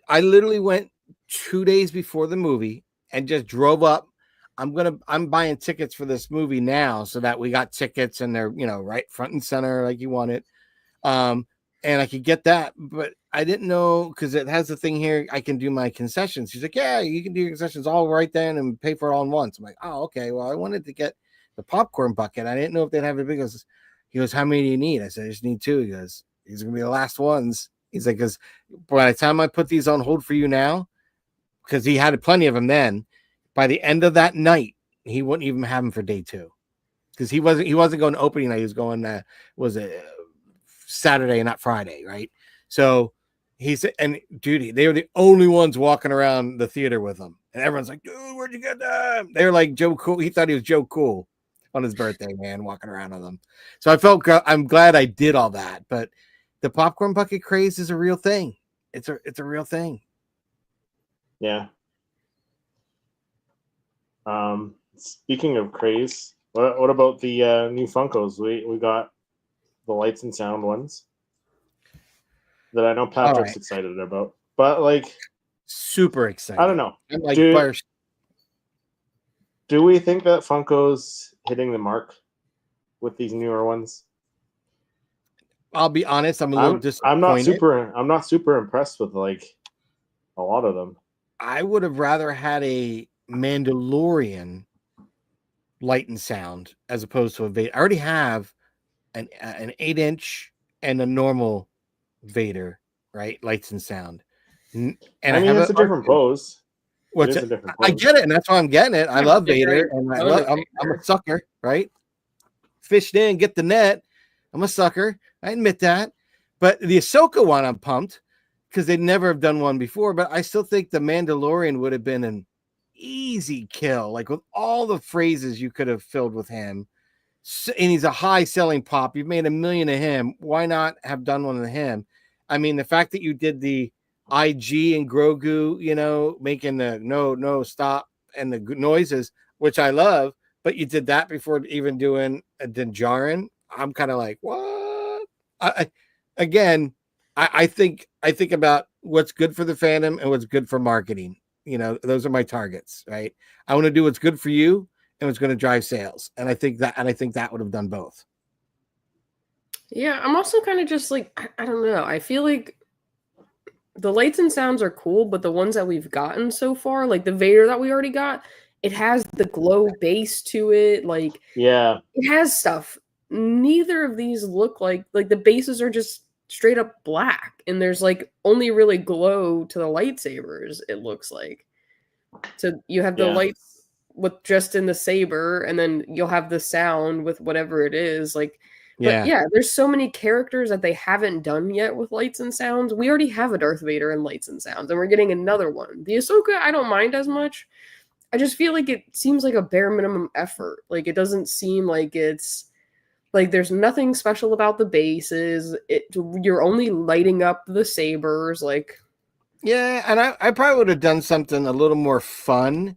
Speaker 6: I literally went 2 days before the movie and just drove up. I'm buying tickets for this movie now so that we got tickets and they're, right front and center like you want it. And I could get that, but I didn't know because it has the thing here. I can do my concessions. She's like, yeah, you can do your concessions all right then and pay for it all in once. I'm like, oh, okay. Well, I wanted to get the popcorn bucket. I didn't know if they'd have it big. He goes, how many do you need? I said, I just need 2. He goes, these are going to be the last ones. He's like, because by the time I put these on hold for you now, because he had plenty of them then, by the end of that night, he wouldn't even have them for day 2. Because he wasn't going to opening night. He was going, was it Saturday and not Friday, right? So he said, and dude, they were the only ones walking around the theater with him. And everyone's like, dude, where'd you get them? They were like Joe Cool. He thought he was Joe Cool on his birthday, man, walking around with them. So I'm glad I did all that. But the popcorn bucket craze is a real thing. It's a real thing.
Speaker 5: Yeah. Speaking of craze, what about the new Funkos? We got the lights and sound ones that I know Patrick's excited about. But like,
Speaker 6: super excited.
Speaker 5: I don't know.
Speaker 6: I'm like,
Speaker 5: do we think that Funko's hitting the mark with these newer ones?
Speaker 6: I'll be honest, I'm a little disappointed.
Speaker 5: I'm not super impressed with like a lot of them.
Speaker 6: I would have rather had a Mandalorian light and sound as opposed to a Vader. I already have an 8-inch and a normal Vader, right? Lights and sound. And
Speaker 5: I mean, it's a different pose.
Speaker 6: I get it, and that's why I'm getting it. I love Vader, and I'm a sucker, right? Fished in, get the net. I'm a sucker. I admit that. But the Ahsoka one, I'm pumped because they'd never have done one before. But I still think the Mandalorian would have been an easy kill, like with all the phrases you could have filled with him. And he's a high selling pop. You've made $1 million of him. Why not have done one of him? I mean, the fact that you did the IG and Grogu, making the no, stop and the noises, which I love, but you did that before even doing a Din Djarin. I'm kind of like, what? Again, I think about what's good for the fandom and what's good for marketing. Those are my targets, right? I want to do what's good for you and what's going to drive sales. And I think that would have done both.
Speaker 7: Yeah, I'm also kind of just like, I don't know. I feel like the lights and sounds are cool, but the ones that we've gotten so far, like the Vader that we already got, it has the glow base to it. Like,
Speaker 5: Yeah.
Speaker 7: it has stuff. Neither of these look like the bases are just straight up black, and there's like only really glow to the lightsabers, it looks like. So you have the lights with just in the saber, and then you'll have the sound with whatever it is. Like, but yeah, there's so many characters that they haven't done yet with lights and sounds. We already have a Darth Vader in lights and sounds, and we're getting another one. The Ahsoka, I don't mind as much. I just feel like it seems like a bare minimum effort. Like, it doesn't seem like it's like there's nothing special about the bases. You're only lighting up the sabers. Like,
Speaker 6: yeah, and I probably would have done something a little more fun.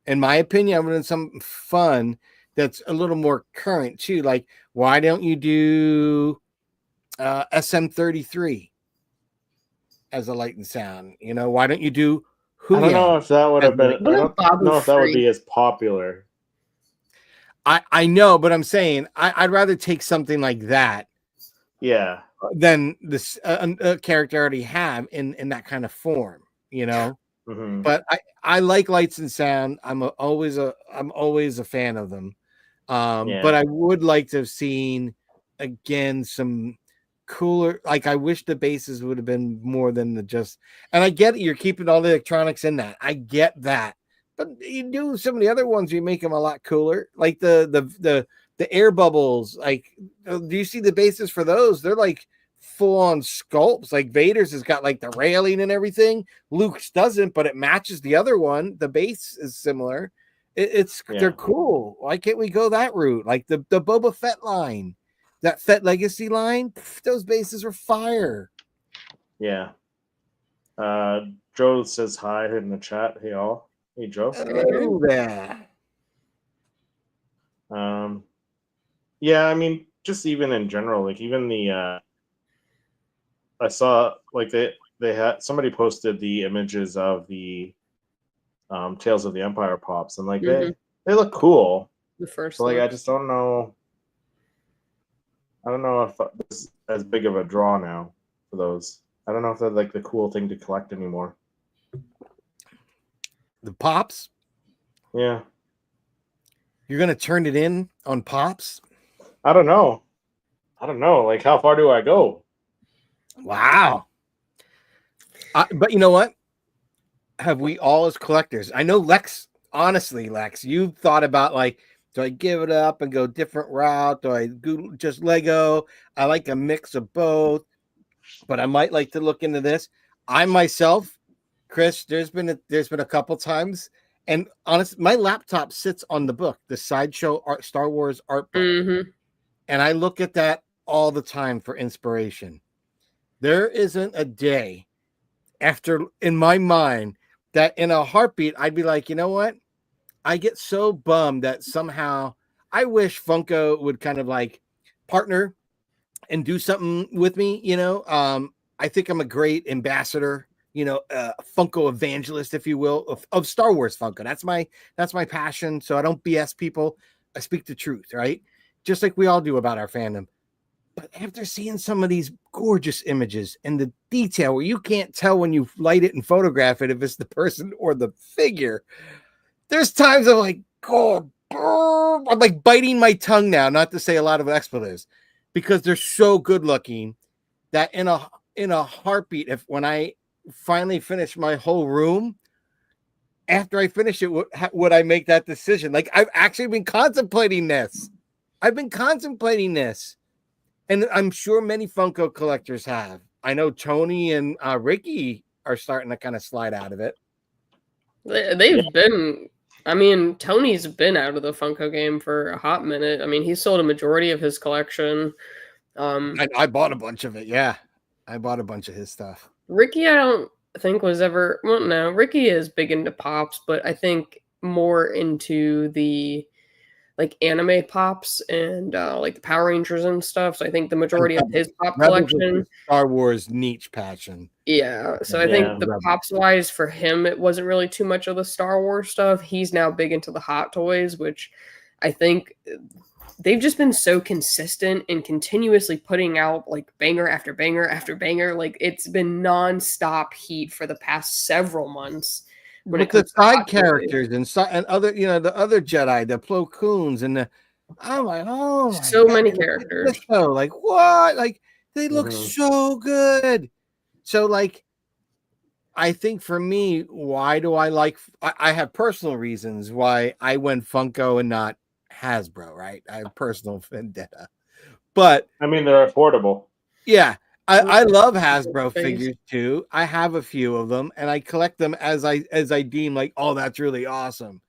Speaker 6: In my opinion, I would have done something fun that's a little more current too. Like, why don't you do SM33 as a light and sound? Why don't you do
Speaker 5: I don't know if that would have been. I don't know if that would be as popular.
Speaker 6: I know, but I'm saying I'd rather take something like that.
Speaker 5: Yeah.
Speaker 6: Than this a character I already have in that kind of form,
Speaker 5: Mm-hmm.
Speaker 6: But I like lights and sound. I'm always a fan of them. But I would like to have seen again some cooler. Like, I wish the bases would have been more than the just. And I get it, you're keeping all the electronics in that. I get that, but you do some of the other ones, you make them a lot cooler. Like the air bubbles. Like, do you see the bases for those? They're like full on sculpts. Like, Vader's has got like the railing and everything. Luke's doesn't, but it matches the other one. The base is similar. They're cool. Why can't we go that route? Like the Boba Fett line, that Fett Legacy line, those bases are fire.
Speaker 5: Yeah. Joe says hi in the chat. Hey all. Hey Joe.
Speaker 6: Hello there.
Speaker 5: Yeah, I mean, just even in general, like even the I saw like they had somebody posted the images of the Tales of the Empire pops, and like they look cool.
Speaker 7: The first,
Speaker 5: so, like, I just don't know. I don't know if this is as big of a draw now for those. I don't know if they're like the cool thing to collect anymore.
Speaker 6: The pops?
Speaker 5: Yeah.
Speaker 6: You're gonna turn it in on pops?
Speaker 5: I don't know. Like, how far do I go?
Speaker 6: Wow. But you know what? Have we all as collectors? I know Lex, honestly, Lex, you've thought about, like, do I give it up and go different route? Do I do just Lego? I like a mix of both, but I might like to look into this. I myself, Chris, there's been a couple times, and honestly, my laptop sits on the book, the Sideshow Star Wars art book, and I look at that all the time for inspiration. There isn't a day in my mind that in a heartbeat I'd be like, you know what? I get so bummed that somehow I wish Funko would kind of like partner and do something with me. I think I'm a great ambassador, Funko evangelist, if you will, of Star Wars Funko. That's my passion. So I don't BS people. I speak the truth, right? Just like we all do about our fandom. But after seeing some of these gorgeous images and the detail where you can't tell when you light it and photograph it if it's the person or the figure, there's times I'm like, God, I'm like biting my tongue now, not to say a lot of expletives, because they're so good looking that in a heartbeat, when I finally finish my whole room, after I finish it, would I make that decision? Like, I've actually been contemplating this. And I'm sure many Funko collectors have. I know Tony and Ricky are starting to kind of slide out of it.
Speaker 7: They've been. I mean, Tony's been out of the Funko game for a hot minute. I mean, he sold a majority of his collection.
Speaker 6: I bought a bunch of it. Yeah, I bought a bunch of his stuff.
Speaker 7: Ricky, I don't think was ever. Well, no, Ricky is big into pops, but I think more into the like anime pops and like the Power Rangers and stuff. So I think the majority of his pop
Speaker 6: Rebels is
Speaker 7: collection.
Speaker 6: his Star Wars niche passion.
Speaker 7: Yeah, so I
Speaker 5: Yeah,
Speaker 7: think the
Speaker 6: Rebels.
Speaker 7: pops wise for him, it wasn't really too much of the Star Wars stuff. He's now big into the Hot Toys, which I think they've just been so consistent and continuously putting out like banger after banger after banger. Like it's been nonstop heat for the past several months. When
Speaker 6: With
Speaker 7: it
Speaker 6: the
Speaker 7: comes to
Speaker 6: side
Speaker 7: Hot Toys.
Speaker 6: characters and other, the other Jedi, the Plo Koons and the, I'm like, oh my
Speaker 7: So
Speaker 6: God,
Speaker 7: many
Speaker 6: and the
Speaker 7: characters.
Speaker 6: Fisto, like what? Like they look
Speaker 5: Mhm.
Speaker 6: so good. So like, I think for me, why do I like? I have personal reasons why I went Funko and not Hasbro. Right, I have personal vendetta, but
Speaker 5: I mean, they're affordable.
Speaker 6: yeah, I love
Speaker 7: Face.
Speaker 6: Hasbro figures too. I have a few of them, and I collect them as I deem like, oh, that's really awesome.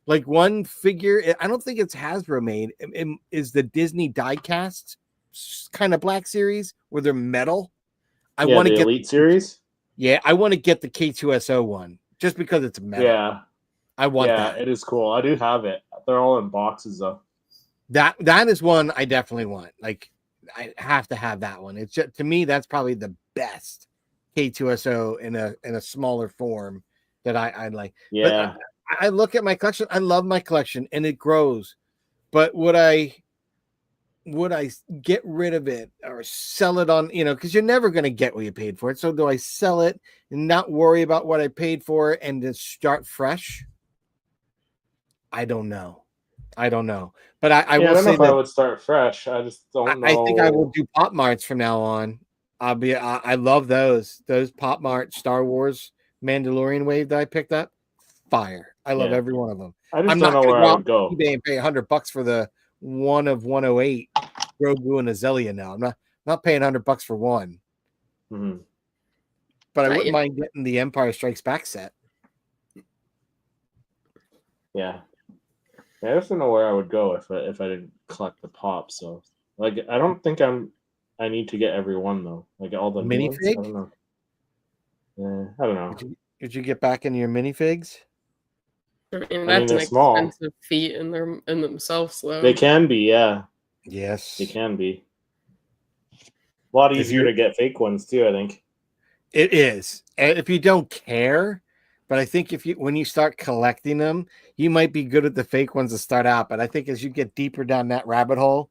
Speaker 6: Like one figure, I don't think it's Hasbro made. Is the Disney diecast kind of Black Series where they're metal? I
Speaker 5: Yeah,
Speaker 6: want to
Speaker 5: the
Speaker 6: get
Speaker 5: Elite series.
Speaker 6: yeah, I want to get the K2SO one just because it's metal.
Speaker 5: Yeah,
Speaker 6: I want
Speaker 5: yeah,
Speaker 6: that.
Speaker 5: it is cool. I do have it. They're all in boxes though.
Speaker 6: That is one I definitely want. Like I have to have that one. It's just, to me that's probably the best K2SO in a smaller form that I like. But
Speaker 5: Yeah,
Speaker 6: I look at my collection. I love my collection and it grows. But would I get rid of it or sell it on, because you're never going to get what you paid for it. So do I sell it and not worry about what I paid for it and just start fresh? I don't know. But I
Speaker 5: yeah. I
Speaker 6: will
Speaker 5: don't know
Speaker 6: say
Speaker 5: if I
Speaker 6: that
Speaker 5: would start fresh. I just don't
Speaker 6: I think I will
Speaker 5: know.
Speaker 6: do Pop Marts from now on. I love those Pop Mart Star Wars Mandalorian wave that I picked up. Fire. I love
Speaker 5: Yeah,
Speaker 6: every one of them.
Speaker 5: I just
Speaker 6: I'm
Speaker 5: don't
Speaker 6: not
Speaker 5: know
Speaker 6: going to
Speaker 5: where
Speaker 6: go
Speaker 5: I
Speaker 6: out
Speaker 5: would go.
Speaker 6: on eBay and pay $100 for the one of 108 Grogu and Azalea now. I'm not paying $100 for one,
Speaker 5: Mhm.
Speaker 6: but I
Speaker 7: Not
Speaker 6: wouldn't
Speaker 7: yet.
Speaker 6: mind getting the Empire Strikes Back set.
Speaker 5: Yeah. Yeah, I just don't know where I would go if I didn't collect the pop. So, like, I don't think I need to get every one though. Like all the new ones. I
Speaker 6: Minifig?
Speaker 5: don't know. Yeah, I don't know.
Speaker 6: Did you get back into your minifigs?
Speaker 7: I mean,
Speaker 5: I mean,
Speaker 7: that's an
Speaker 5: they're small.
Speaker 7: expensive feat in themselves,
Speaker 5: They
Speaker 7: though.
Speaker 5: can be, yeah,
Speaker 6: Yes.
Speaker 5: they can be. A lot
Speaker 6: If
Speaker 5: easier
Speaker 6: you
Speaker 5: to get fake ones too. I think.
Speaker 6: It is. And if you don't care, but I think when you start collecting them, you might be good at the fake ones to start out. But I think as you get deeper down that rabbit hole,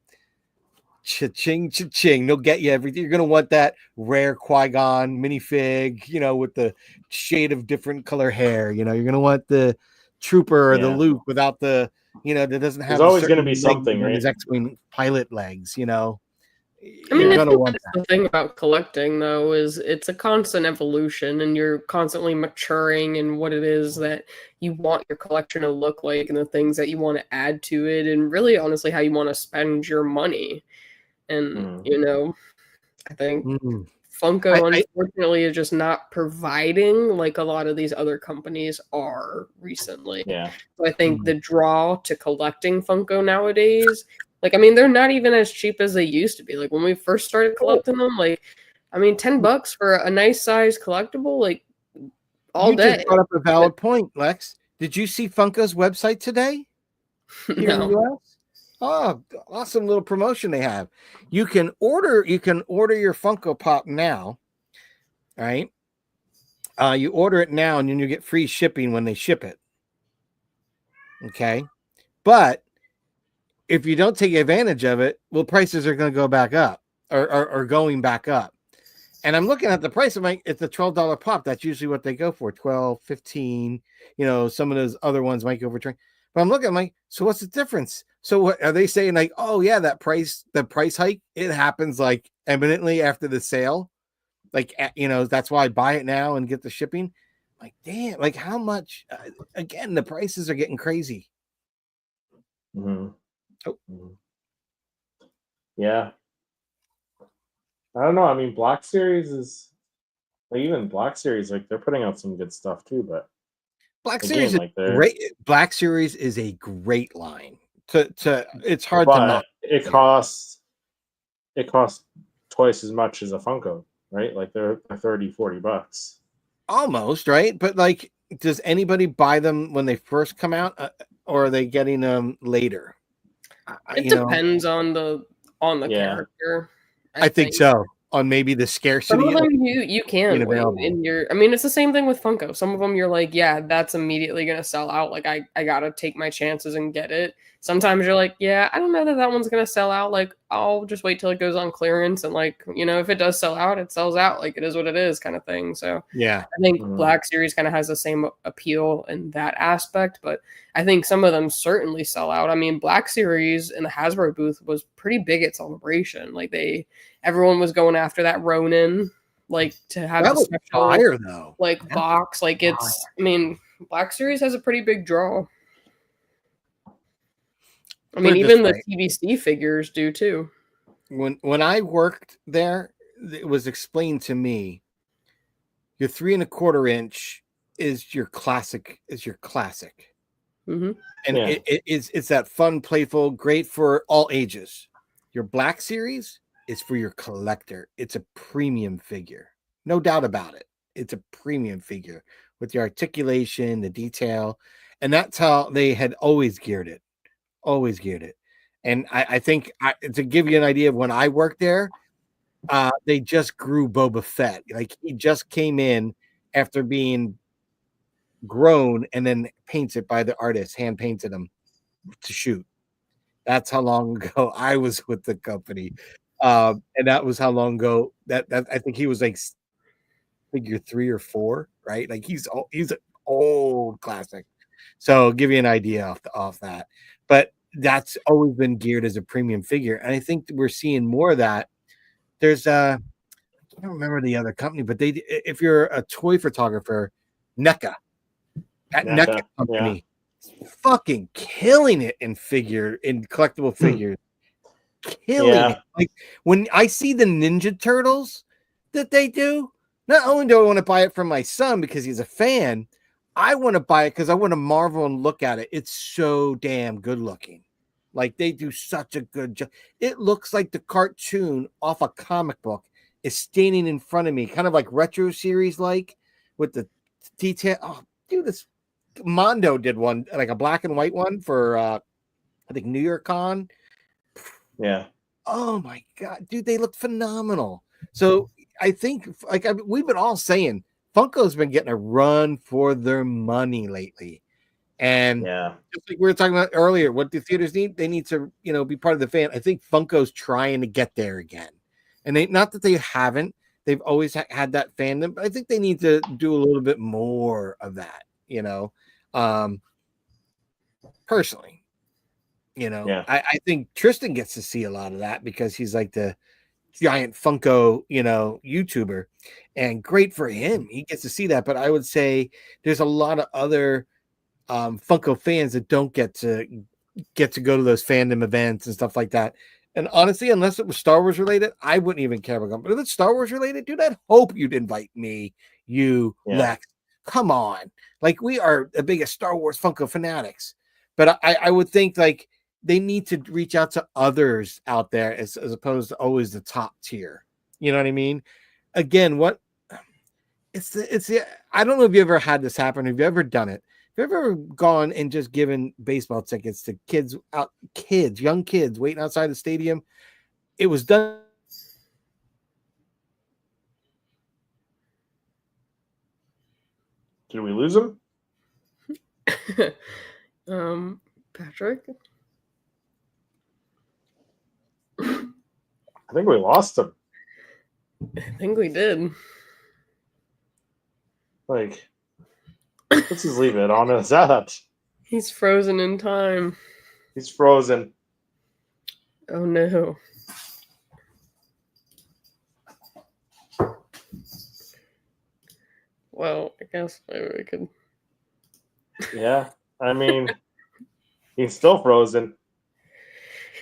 Speaker 6: cha-ching, cha-ching, they'll get you everything. You're gonna want that rare Qui-Gon minifig, with the shade of different color hair. You're gonna want the trooper or the
Speaker 5: Yeah,
Speaker 6: Luke without the, that doesn't
Speaker 5: there's
Speaker 6: have the
Speaker 5: always going to be
Speaker 6: certain legs
Speaker 5: something,
Speaker 6: on his
Speaker 5: right?
Speaker 6: X-wing pilot legs.
Speaker 7: I mean,
Speaker 6: You're
Speaker 7: I
Speaker 5: Yeah,
Speaker 6: gonna
Speaker 7: think
Speaker 6: want
Speaker 7: that's
Speaker 6: that.
Speaker 7: the thing about collecting, though, is it's a constant evolution, and you're constantly maturing in what it is that you want your collection to look like, and the things that you want to add to it, and really, honestly, how you want to spend your money. And
Speaker 5: Mhm.
Speaker 7: I think
Speaker 6: Mm.
Speaker 7: Funko,
Speaker 6: I
Speaker 7: unfortunately, is just not providing like a lot of these other companies are recently.
Speaker 5: Yeah,
Speaker 7: So I think the draw to collecting Funko nowadays, like, I mean, they're not even as cheap as they used to be. Like, when we first started collecting them, like, I mean, $10 for a nice size collectible, like, all
Speaker 6: You just
Speaker 7: day.
Speaker 6: brought up a
Speaker 7: But
Speaker 6: valid point, Lex. Did you see Funko's website today here in the
Speaker 7: no.
Speaker 6: US? Oh, awesome little promotion they have. You can order your Funko Pop now, right? You order it now and then you get free shipping when they ship it. Okay. But if you don't take advantage of it, well, prices are going to go back up or going back up. And I'm looking at the price. I'm like, it's a $12 pop. That's usually what they go for, 12, 15. Some of those other ones might go for 20. But I'm looking, I'm like, so what's the difference? So what are they saying? Like, oh yeah, the price hike, it happens like eminently after the sale. Like, that's why I buy it now and get the shipping. Like, damn, like how much? Again, the prices are getting crazy.
Speaker 5: hmm
Speaker 6: Oh,
Speaker 5: yeah. I don't know. I mean, Black Series is like even Black Series, like they're putting out some good stuff too. But
Speaker 6: Black
Speaker 5: Again,
Speaker 6: Series is
Speaker 5: like they're
Speaker 6: great. Black Series is a great line. It's hard to
Speaker 5: but
Speaker 6: not.
Speaker 5: it costs twice as much as a Funko, right? Like they're $30-$40.
Speaker 6: Almost, right? But like, does anybody buy them when they first come out, or are they getting them later?
Speaker 7: It
Speaker 6: You know,
Speaker 7: depends on the
Speaker 5: Yeah.
Speaker 7: character.
Speaker 6: I think so. On maybe the
Speaker 7: Some
Speaker 6: scarcity
Speaker 7: of
Speaker 6: of
Speaker 7: them you can
Speaker 6: being
Speaker 7: wait
Speaker 6: available.
Speaker 7: in your. I mean, it's the same thing with Funko. Some of them you're like, yeah, that's immediately gonna sell out. Like I gotta take my chances and get it. Sometimes you're like, yeah, I don't know that one's gonna sell out. Like I'll just wait till it goes on clearance, and like if it does sell out, it sells out. Like it is what it is, kind of thing. So
Speaker 6: Yeah,
Speaker 7: I think
Speaker 5: Mhm.
Speaker 7: Black Series kind of has the same appeal in that aspect, but I think some of them certainly sell out. I mean, Black Series in the Hasbro booth was pretty big at Celebration. Like everyone was going after that Ronin, like to have
Speaker 6: that
Speaker 7: the
Speaker 6: was
Speaker 7: special
Speaker 6: fire though.
Speaker 7: like box. Like it's, I mean, Black Series has a pretty big draw. I mean,
Speaker 6: Put it
Speaker 7: even
Speaker 6: this
Speaker 7: the
Speaker 6: way.
Speaker 7: TBC figures do too.
Speaker 6: When I worked there, it was explained to me your 3¼ inch is your classic.
Speaker 7: Hmm.
Speaker 6: And
Speaker 5: Yeah.
Speaker 6: it's that fun, playful, great for all ages. Your Black Series is for your collector. It's a premium figure, no doubt about it. It's a premium figure with the articulation, the detail, and that's how they had always geared it. Always geared it. And I think to give you an idea of when I worked there, they just grew Boba Fett. Like he just came in after being grown and then painted by the artist, hand painted him to shoot. That's how long ago I was with the company. And that was how long ago that I think he was like figure 3 or 4, right? Like he's an old classic. So give you an idea off that. But that's always been geared as a premium figure. And I think we're seeing more of that. There's I don't remember the other company, but if you're a toy photographer, NECA, that NECA
Speaker 5: Yeah.
Speaker 6: company fucking killing it in collectible figures. Killing it. Like when I see the Ninja Turtles that they do, not only do I want to buy it for my son because he's a fan, I want to buy it because I want to marvel and look at it. It's so damn good looking. Like they do such a good job. It looks like the cartoon off a comic book is standing in front of me, kind of like retro series, like with the detail. Oh, dude, this Mondo did one, like a black and white one for I think New York Con.
Speaker 5: Yeah.
Speaker 6: Oh my god, dude, they look phenomenal. So I think, like we've been all saying, Funko's been getting a run for their money lately, and
Speaker 5: Yeah.
Speaker 6: just like we were talking about earlier, what the theaters need, they need to be part of the fan. I think Funko's trying to get there again, and not that they haven't. They've always had that fandom, but I think they need to do a little bit more of that. Personally.
Speaker 5: Yeah.
Speaker 6: I think Tristan gets to see a lot of that because he's like the giant Funko, YouTuber, and great for him. He gets to see that. But I would say there's a lot of other Funko fans that don't get to go to those fandom events and stuff like that. And honestly, unless it was Star Wars related, I wouldn't even care about them. But if it's Star Wars related, dude, I'd hope you'd invite me, Lex. Come on. Like, we are the biggest Star Wars Funko fanatics. But I would think, like, they need to reach out to others out there as opposed to always the top tier. You know what I mean? Again, I don't know if you ever had this happen. Have you ever done it? Have you ever gone and just given baseball tickets to young kids waiting outside the stadium? It was done.
Speaker 5: Did we lose him?
Speaker 7: Patrick?
Speaker 5: I think we lost him.
Speaker 7: I think we did.
Speaker 5: Like, let's just leave it on his app.
Speaker 7: He's frozen in time.
Speaker 5: He's frozen.
Speaker 7: Oh no. Well, I guess maybe we could.
Speaker 5: Yeah. I mean, he's still frozen.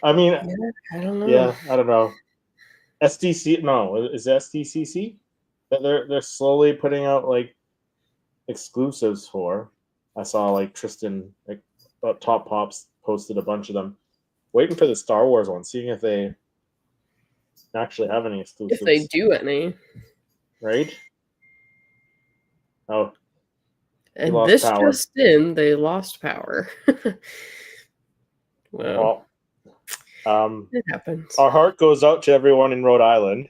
Speaker 5: I mean,
Speaker 7: I don't know.
Speaker 5: yeah, I don't know. STC, no, is it STCC that they're slowly putting out like exclusives for? I saw like Tristan like Top Pops posted a bunch of them. Waiting for the Star Wars one, seeing if they actually have any exclusives.
Speaker 7: If they do any.
Speaker 5: Right? Oh.
Speaker 7: And
Speaker 5: lost
Speaker 7: this
Speaker 5: power.
Speaker 7: just in, they lost power. Well, it happens.
Speaker 5: Our heart goes out to everyone in Rhode Island.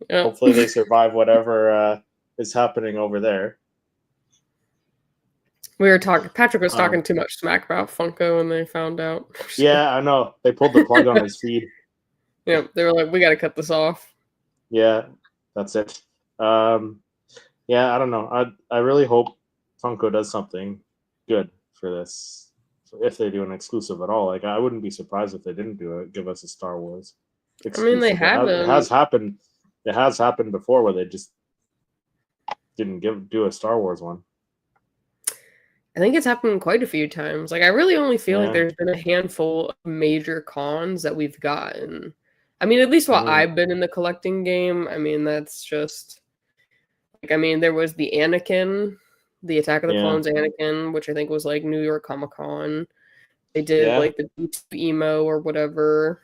Speaker 7: Yep.
Speaker 5: Hopefully they survive whatever is happening over there.
Speaker 7: We were talking. Patrick was talking too much smack about Funko, and they found out.
Speaker 5: Yeah, I know. They pulled the plug on his feed.
Speaker 7: Yeah, they were like, "We got to cut this off."
Speaker 5: Yeah, that's it. Yeah, I don't know. I really hope Funko does something good for this. If they do an exclusive at all, like I wouldn't be surprised if they didn't give us a Star Wars exclusive.
Speaker 7: I mean, they haven't.
Speaker 5: It has happened. It has happened before where they just didn't do a Star Wars one.
Speaker 7: I think it's happened quite a few times. Like, I really only feel like there's been a handful of major cons that we've gotten. I mean, at least while I've been in the collecting game, I mean, that's just like, I mean, there was the Anakin, the Attack of the Clones Anakin, which I think was like New York Comic Con. They did like the B2 emo or whatever.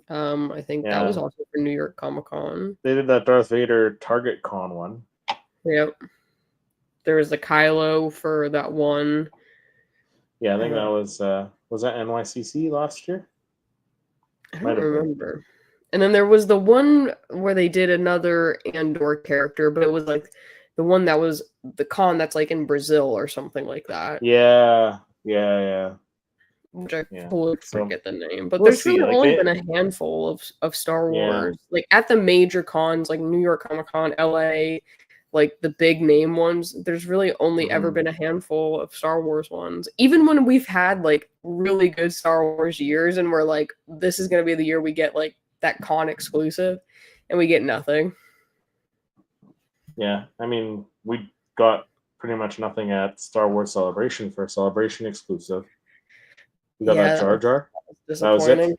Speaker 7: I think that was also for New York Comic Con.
Speaker 5: They did that Darth Vader Target Con one.
Speaker 7: Yep. There was the Kylo for that one.
Speaker 5: Yeah, I think that was that NYCC last year?
Speaker 7: I don't remember. And then there was the one where they did another Andor character, but it was like the one that was the con that's like in Brazil or something like that.
Speaker 5: Yeah.
Speaker 7: Which I fully forget the name. But
Speaker 5: we'll
Speaker 7: there's really only been a handful of Star Wars. Like at the major cons, like New York Comic Con, LA, like the big name ones, there's really only ever been a handful of Star Wars ones. Even when we've had like really good Star Wars years and we're like, this is going to be the year we get like that con exclusive, and we get nothing.
Speaker 5: Yeah, I mean, we got pretty much nothing at Star Wars Celebration for a Celebration exclusive. We got that Jar Jar. That was it.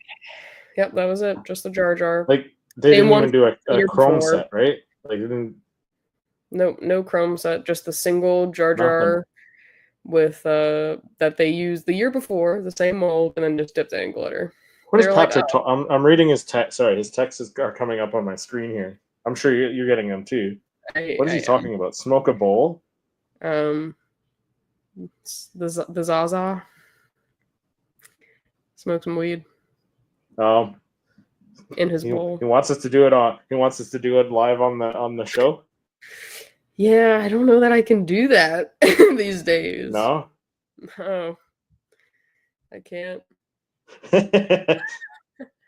Speaker 7: Yep, that was it. Just the Jar Jar.
Speaker 5: Like they didn't even do a Chrome set, right? Like they didn't.
Speaker 7: No Chrome set, just the single Jar Jar with that they used the year before, the same mold, and then just dipped it in glitter.
Speaker 5: What is Patrick? I'm reading his text. Sorry, his texts are coming up on my screen here. I'm sure you're getting them too. What is he talking about? Smoke a bowl?
Speaker 7: The Zaza. Smoke some weed.
Speaker 5: Oh.
Speaker 7: In his bowl.
Speaker 5: He wants us to do it He wants us to do it live on the show.
Speaker 7: Yeah, I don't know that I can do that these days.
Speaker 5: No.
Speaker 7: I can't.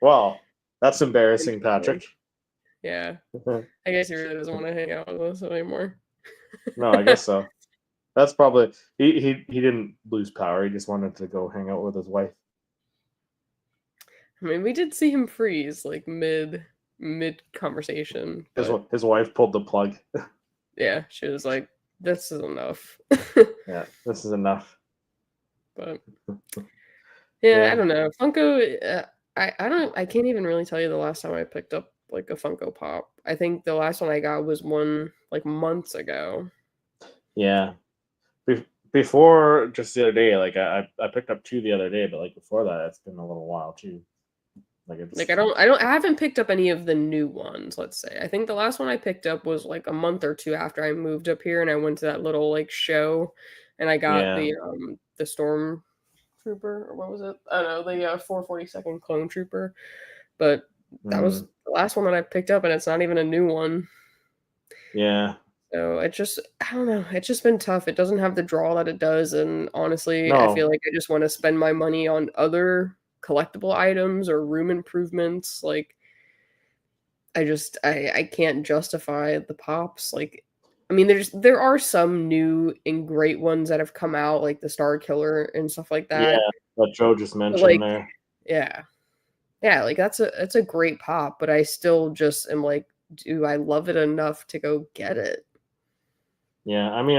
Speaker 5: Well, that's embarrassing, Patrick.
Speaker 7: Yeah. I guess he really doesn't want to hang out with us anymore.
Speaker 5: No, I guess so. That's probably he didn't lose power. He just wanted to go hang out with his wife.
Speaker 7: I mean, we did see him freeze like mid conversation.
Speaker 5: His wife pulled the plug.
Speaker 7: Yeah, she was like, "This is enough."
Speaker 5: Yeah, this is enough.
Speaker 7: But yeah, I don't know. Funko, I can't even really tell you the last time I picked up like a Funko Pop. I think the last one I got was one like months ago. Yeah.
Speaker 5: Before just the other day, like I picked up 2 the other day, but like before that, it's been a little while too.
Speaker 7: I haven't picked up any of the new ones, let's say. I think the last one I picked up was like a month or 2 after I moved up here and I went to that little like show and I got the Storm Trooper, or what was it? I don't know, the 442nd Clone Trooper. But that was the last one that I picked up and it's not even a new one.
Speaker 5: Yeah.
Speaker 7: So I don't know. It's just been tough. It doesn't have the draw that it does. And honestly, I feel like I just want to spend my money on other collectible items or room improvements. Like I can't justify the pops. Like, I mean, there are some new and great ones that have come out, like the Star Killer and stuff like that.
Speaker 5: Yeah, that Joe just mentioned there.
Speaker 7: Yeah. Yeah, like it's a great pop, but I still just am like, do I love it enough to go get it?
Speaker 5: Yeah, I mean,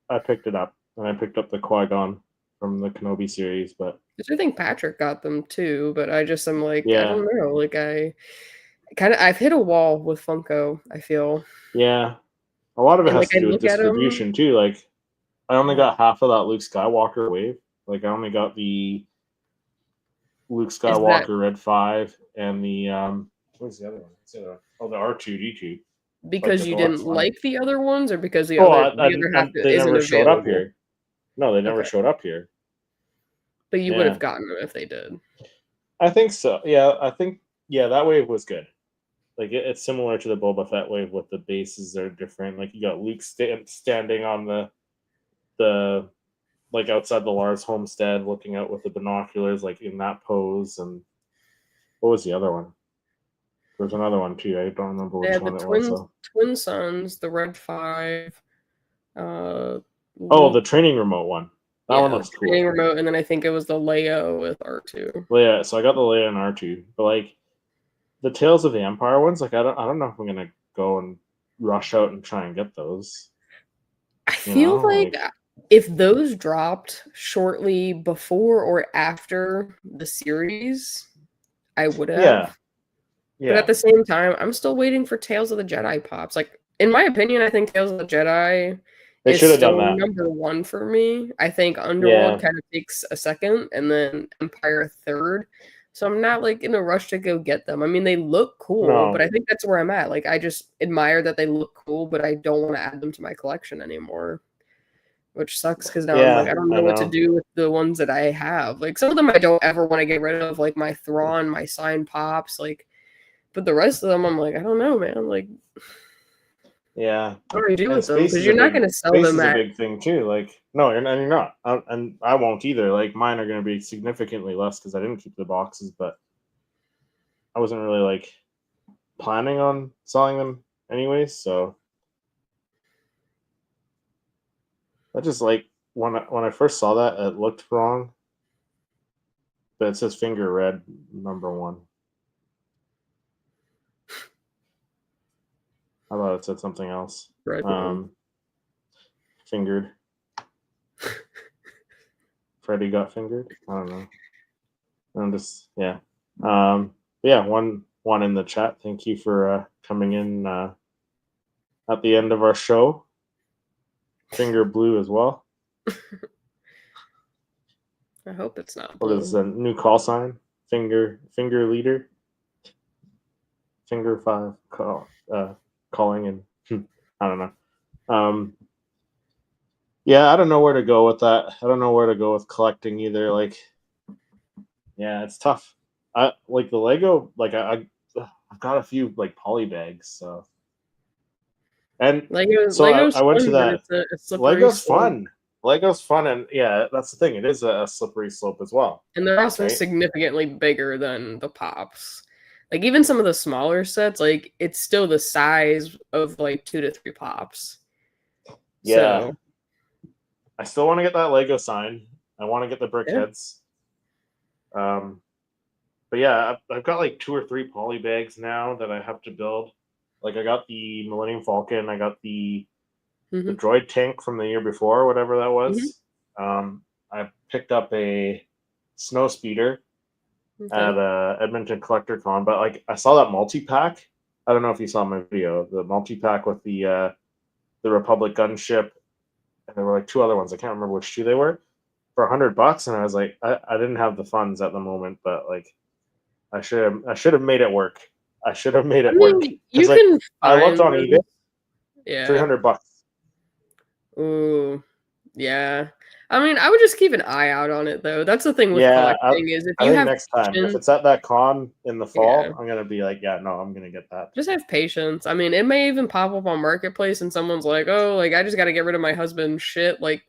Speaker 5: I picked it up, and I picked up the Qui-Gon from the Kenobi series, but
Speaker 7: I think Patrick got them too, but I just am like, I don't know, like I've hit a wall with Funko, I feel.
Speaker 5: Yeah, a lot of it has to do with distribution too. Like, I only got half of that Luke Skywalker wave. Like I only got the Luke Skywalker Red 5 and the what's the other one? What's the other one? Oh, the R2D2.
Speaker 7: Because
Speaker 5: the
Speaker 7: you
Speaker 5: deluxe
Speaker 7: didn't
Speaker 5: one.
Speaker 7: like the other ones, or because the
Speaker 5: Oh,
Speaker 7: other half
Speaker 5: they
Speaker 7: isn't
Speaker 5: never showed up
Speaker 7: available?
Speaker 5: here. No, they never
Speaker 7: Okay.
Speaker 5: showed up here.
Speaker 7: But you
Speaker 5: Yeah.
Speaker 7: would have gotten them if they did.
Speaker 5: I think so. Yeah, I think that wave was good. Like it's similar to the Boba Fett wave with the bases are different. Like you got Luke standing on the like outside the Lars homestead, looking out with the binoculars, like in that pose. And what was the other one? There's another one too. I don't remember
Speaker 7: They
Speaker 5: which
Speaker 7: had
Speaker 5: one
Speaker 7: the
Speaker 5: it was. Though.
Speaker 7: twin sons, the Red 5.
Speaker 5: Oh, the training remote one. That one looks cool.
Speaker 7: Training remote, and then I think it was the Leia with R2.
Speaker 5: Well, yeah, so I got the Leia and R2, but like the Tales of the Empire ones, like I don't know if I'm gonna go and rush out and try and get those.
Speaker 7: I feel like if those dropped shortly before or after the series, I would have. Yeah. But at the same time, I'm still waiting for Tales of the Jedi pops. Like, in my opinion, I think Tales of the Jedi is still number one for me. I think Underworld kind of takes a second, and then Empire third. So I'm not like in a rush to go get them. I mean, they look cool, but I think that's where I'm at. Like, I just admire that they look cool, but I don't want to add them to my collection anymore. Which sucks because now I'm like, I don't know what to do with the ones that I have. Like, some of them I don't ever want to get rid of, like my Thrawn, my Sign Pops, like. But the rest of them, I'm like, I don't know, man. Like,
Speaker 5: yeah,
Speaker 7: what do you do with them? Because you're not going to sell them.
Speaker 5: Space is a big thing too. Like, no, you're not, and I won't either. Like, mine are going to be significantly less because I didn't keep the boxes, but I wasn't really like planning on selling them anyways. So I just like when I first saw that, it looked wrong, but it says finger red number 1. I thought it said something else.
Speaker 7: Right.
Speaker 5: Fingered. Freddy got fingered. I don't know. I'm just one in the chat. Thank you for coming in at the end of our show. Finger blue as well.
Speaker 7: I hope it's not blue.
Speaker 5: What is the new call sign? Finger leader. Finger 5 calling and I don't know. Yeah, I don't know where to go with that. I don't know where to go with collecting either. Like, yeah, it's tough. I like the Lego. Like I've got a few like poly bags. So and Lego's I went to that. Lego's fun. Lego's fun, and yeah, that's the thing. It is a slippery slope as well.
Speaker 7: And they're also significantly bigger than the pops. Like even some of the smaller sets, like it's still the size of like 2 to 3 pops.
Speaker 5: Yeah.
Speaker 7: So,
Speaker 5: I still want to get that Lego sign. I want to get the brick heads. But yeah, I've got like 2 or 3 poly bags now that I have to build. Like I got the Millennium Falcon, I got the droid tank from the year before, whatever that was. I picked up a snow speeder at Edmonton Collector Con, but like I saw that multi-pack. I don't know if you saw my video, the multi-pack with the Republic gunship, and there were like 2 other ones. I can't remember which 2 they were, for $100. And I was like, I didn't have the funds at the moment, but like I should have made it work. I should have made it work.
Speaker 7: You can
Speaker 5: I looked on eBay.
Speaker 7: Yeah.
Speaker 5: $300.
Speaker 7: Ooh, yeah. I mean, I would just keep an eye out on it, though. That's the thing with collecting is if you have
Speaker 5: next time, if it's at that con in the fall, I'm gonna be like, yeah, no, I'm gonna get that.
Speaker 7: Just have patience. I mean, it may even pop up on Marketplace, and someone's like, "Oh, like I just got to get rid of my husband's shit." Like,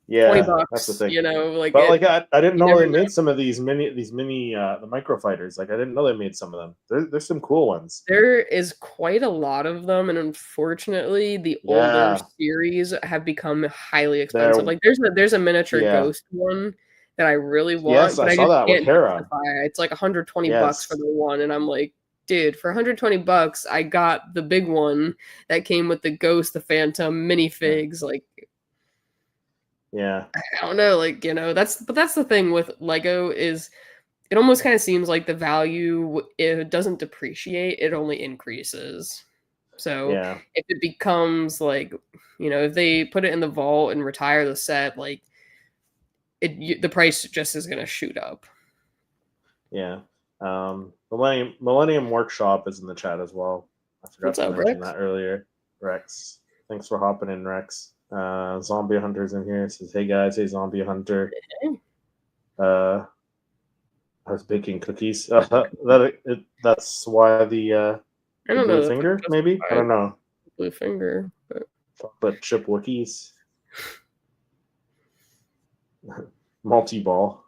Speaker 7: $20,
Speaker 5: that's the thing.
Speaker 7: You know, like.
Speaker 5: But like, I didn't know they made some of these mini the microfighters. Like, I didn't know they made some of them. There's some cool ones.
Speaker 7: There is quite a lot of them, and unfortunately, the older series have become highly expensive. Like, there's a miniature ghost one that I really want.
Speaker 5: Yes, I saw that with Hera.
Speaker 7: It's like $120 for the one, and I'm like, dude, for $120, I got the big one that came with the Ghost, the Phantom minifigs. Like,
Speaker 5: yeah,
Speaker 7: I don't know. Like, you know, that's the thing with Lego is it almost kind of seems like the value, it doesn't depreciate, it only increases. So
Speaker 5: Yeah.
Speaker 7: if it becomes like, if they put it in the vault and retire the set, like the price just is going to shoot up.
Speaker 5: Yeah. Millennium Workshop is in the chat as well. I forgot
Speaker 7: What's
Speaker 5: to
Speaker 7: up,
Speaker 5: mention
Speaker 7: Rex?
Speaker 5: that earlier. Rex, thanks for hopping in, Rex. Zombie Hunter's in here. Says, "Hey guys, hey Zombie Hunter. I was baking cookies. That's why the
Speaker 7: I don't know
Speaker 5: blue
Speaker 7: if
Speaker 5: finger,
Speaker 7: it's
Speaker 5: maybe. I don't know.
Speaker 7: blue finger, but
Speaker 5: Chocolate chip Wookiees, multi-ball.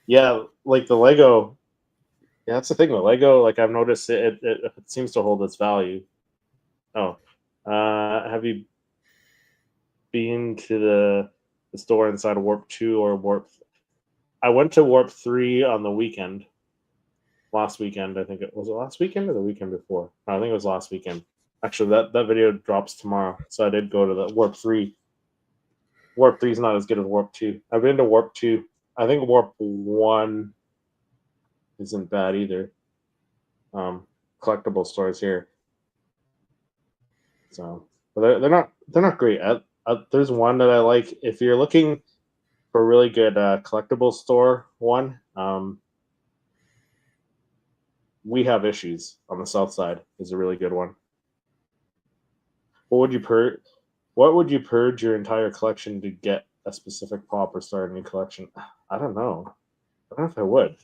Speaker 5: Yeah, like the Lego. Yeah, that's the thing with Lego. Like I've noticed it seems to hold its value. Oh, have you been to the store inside of Warp 2 or Warp? I went to Warp 3 on the weekend. Last weekend, I think it was last weekend or the weekend before. No, I think it was last weekend. Actually, that video drops tomorrow, so I did go to the Warp 3. Warp 3 is not as good as Warp 2. I've been to Warp 2. I think Warp 1 isn't bad either. Collectible stores here. So, but they're not great. There's one that I like. If you're looking for a really good collectible store one, We Have Issues on the south side is a really good one. What would you purge your entire collection to get a specific pop or start a new collection? I don't know. I don't know if I would.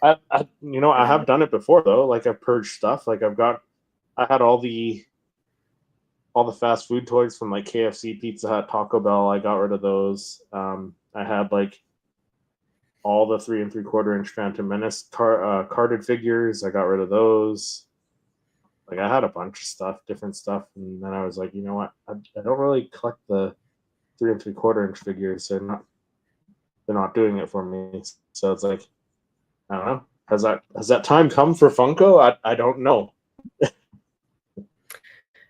Speaker 5: I have done it before though. Like I've purged stuff. Like I had all the fast food toys from like KFC, Pizza Hut, Taco Bell. I got rid of those. I had like all the 3 3/4 inch Phantom Menace carded figures. I got rid of those. Like I had a bunch of stuff, different stuff, and then I was like, you know what? I don't really collect the 3 3/4 inch figures. They're not doing it for me. So it's like, I don't know. Has that time come for Funko? I don't know.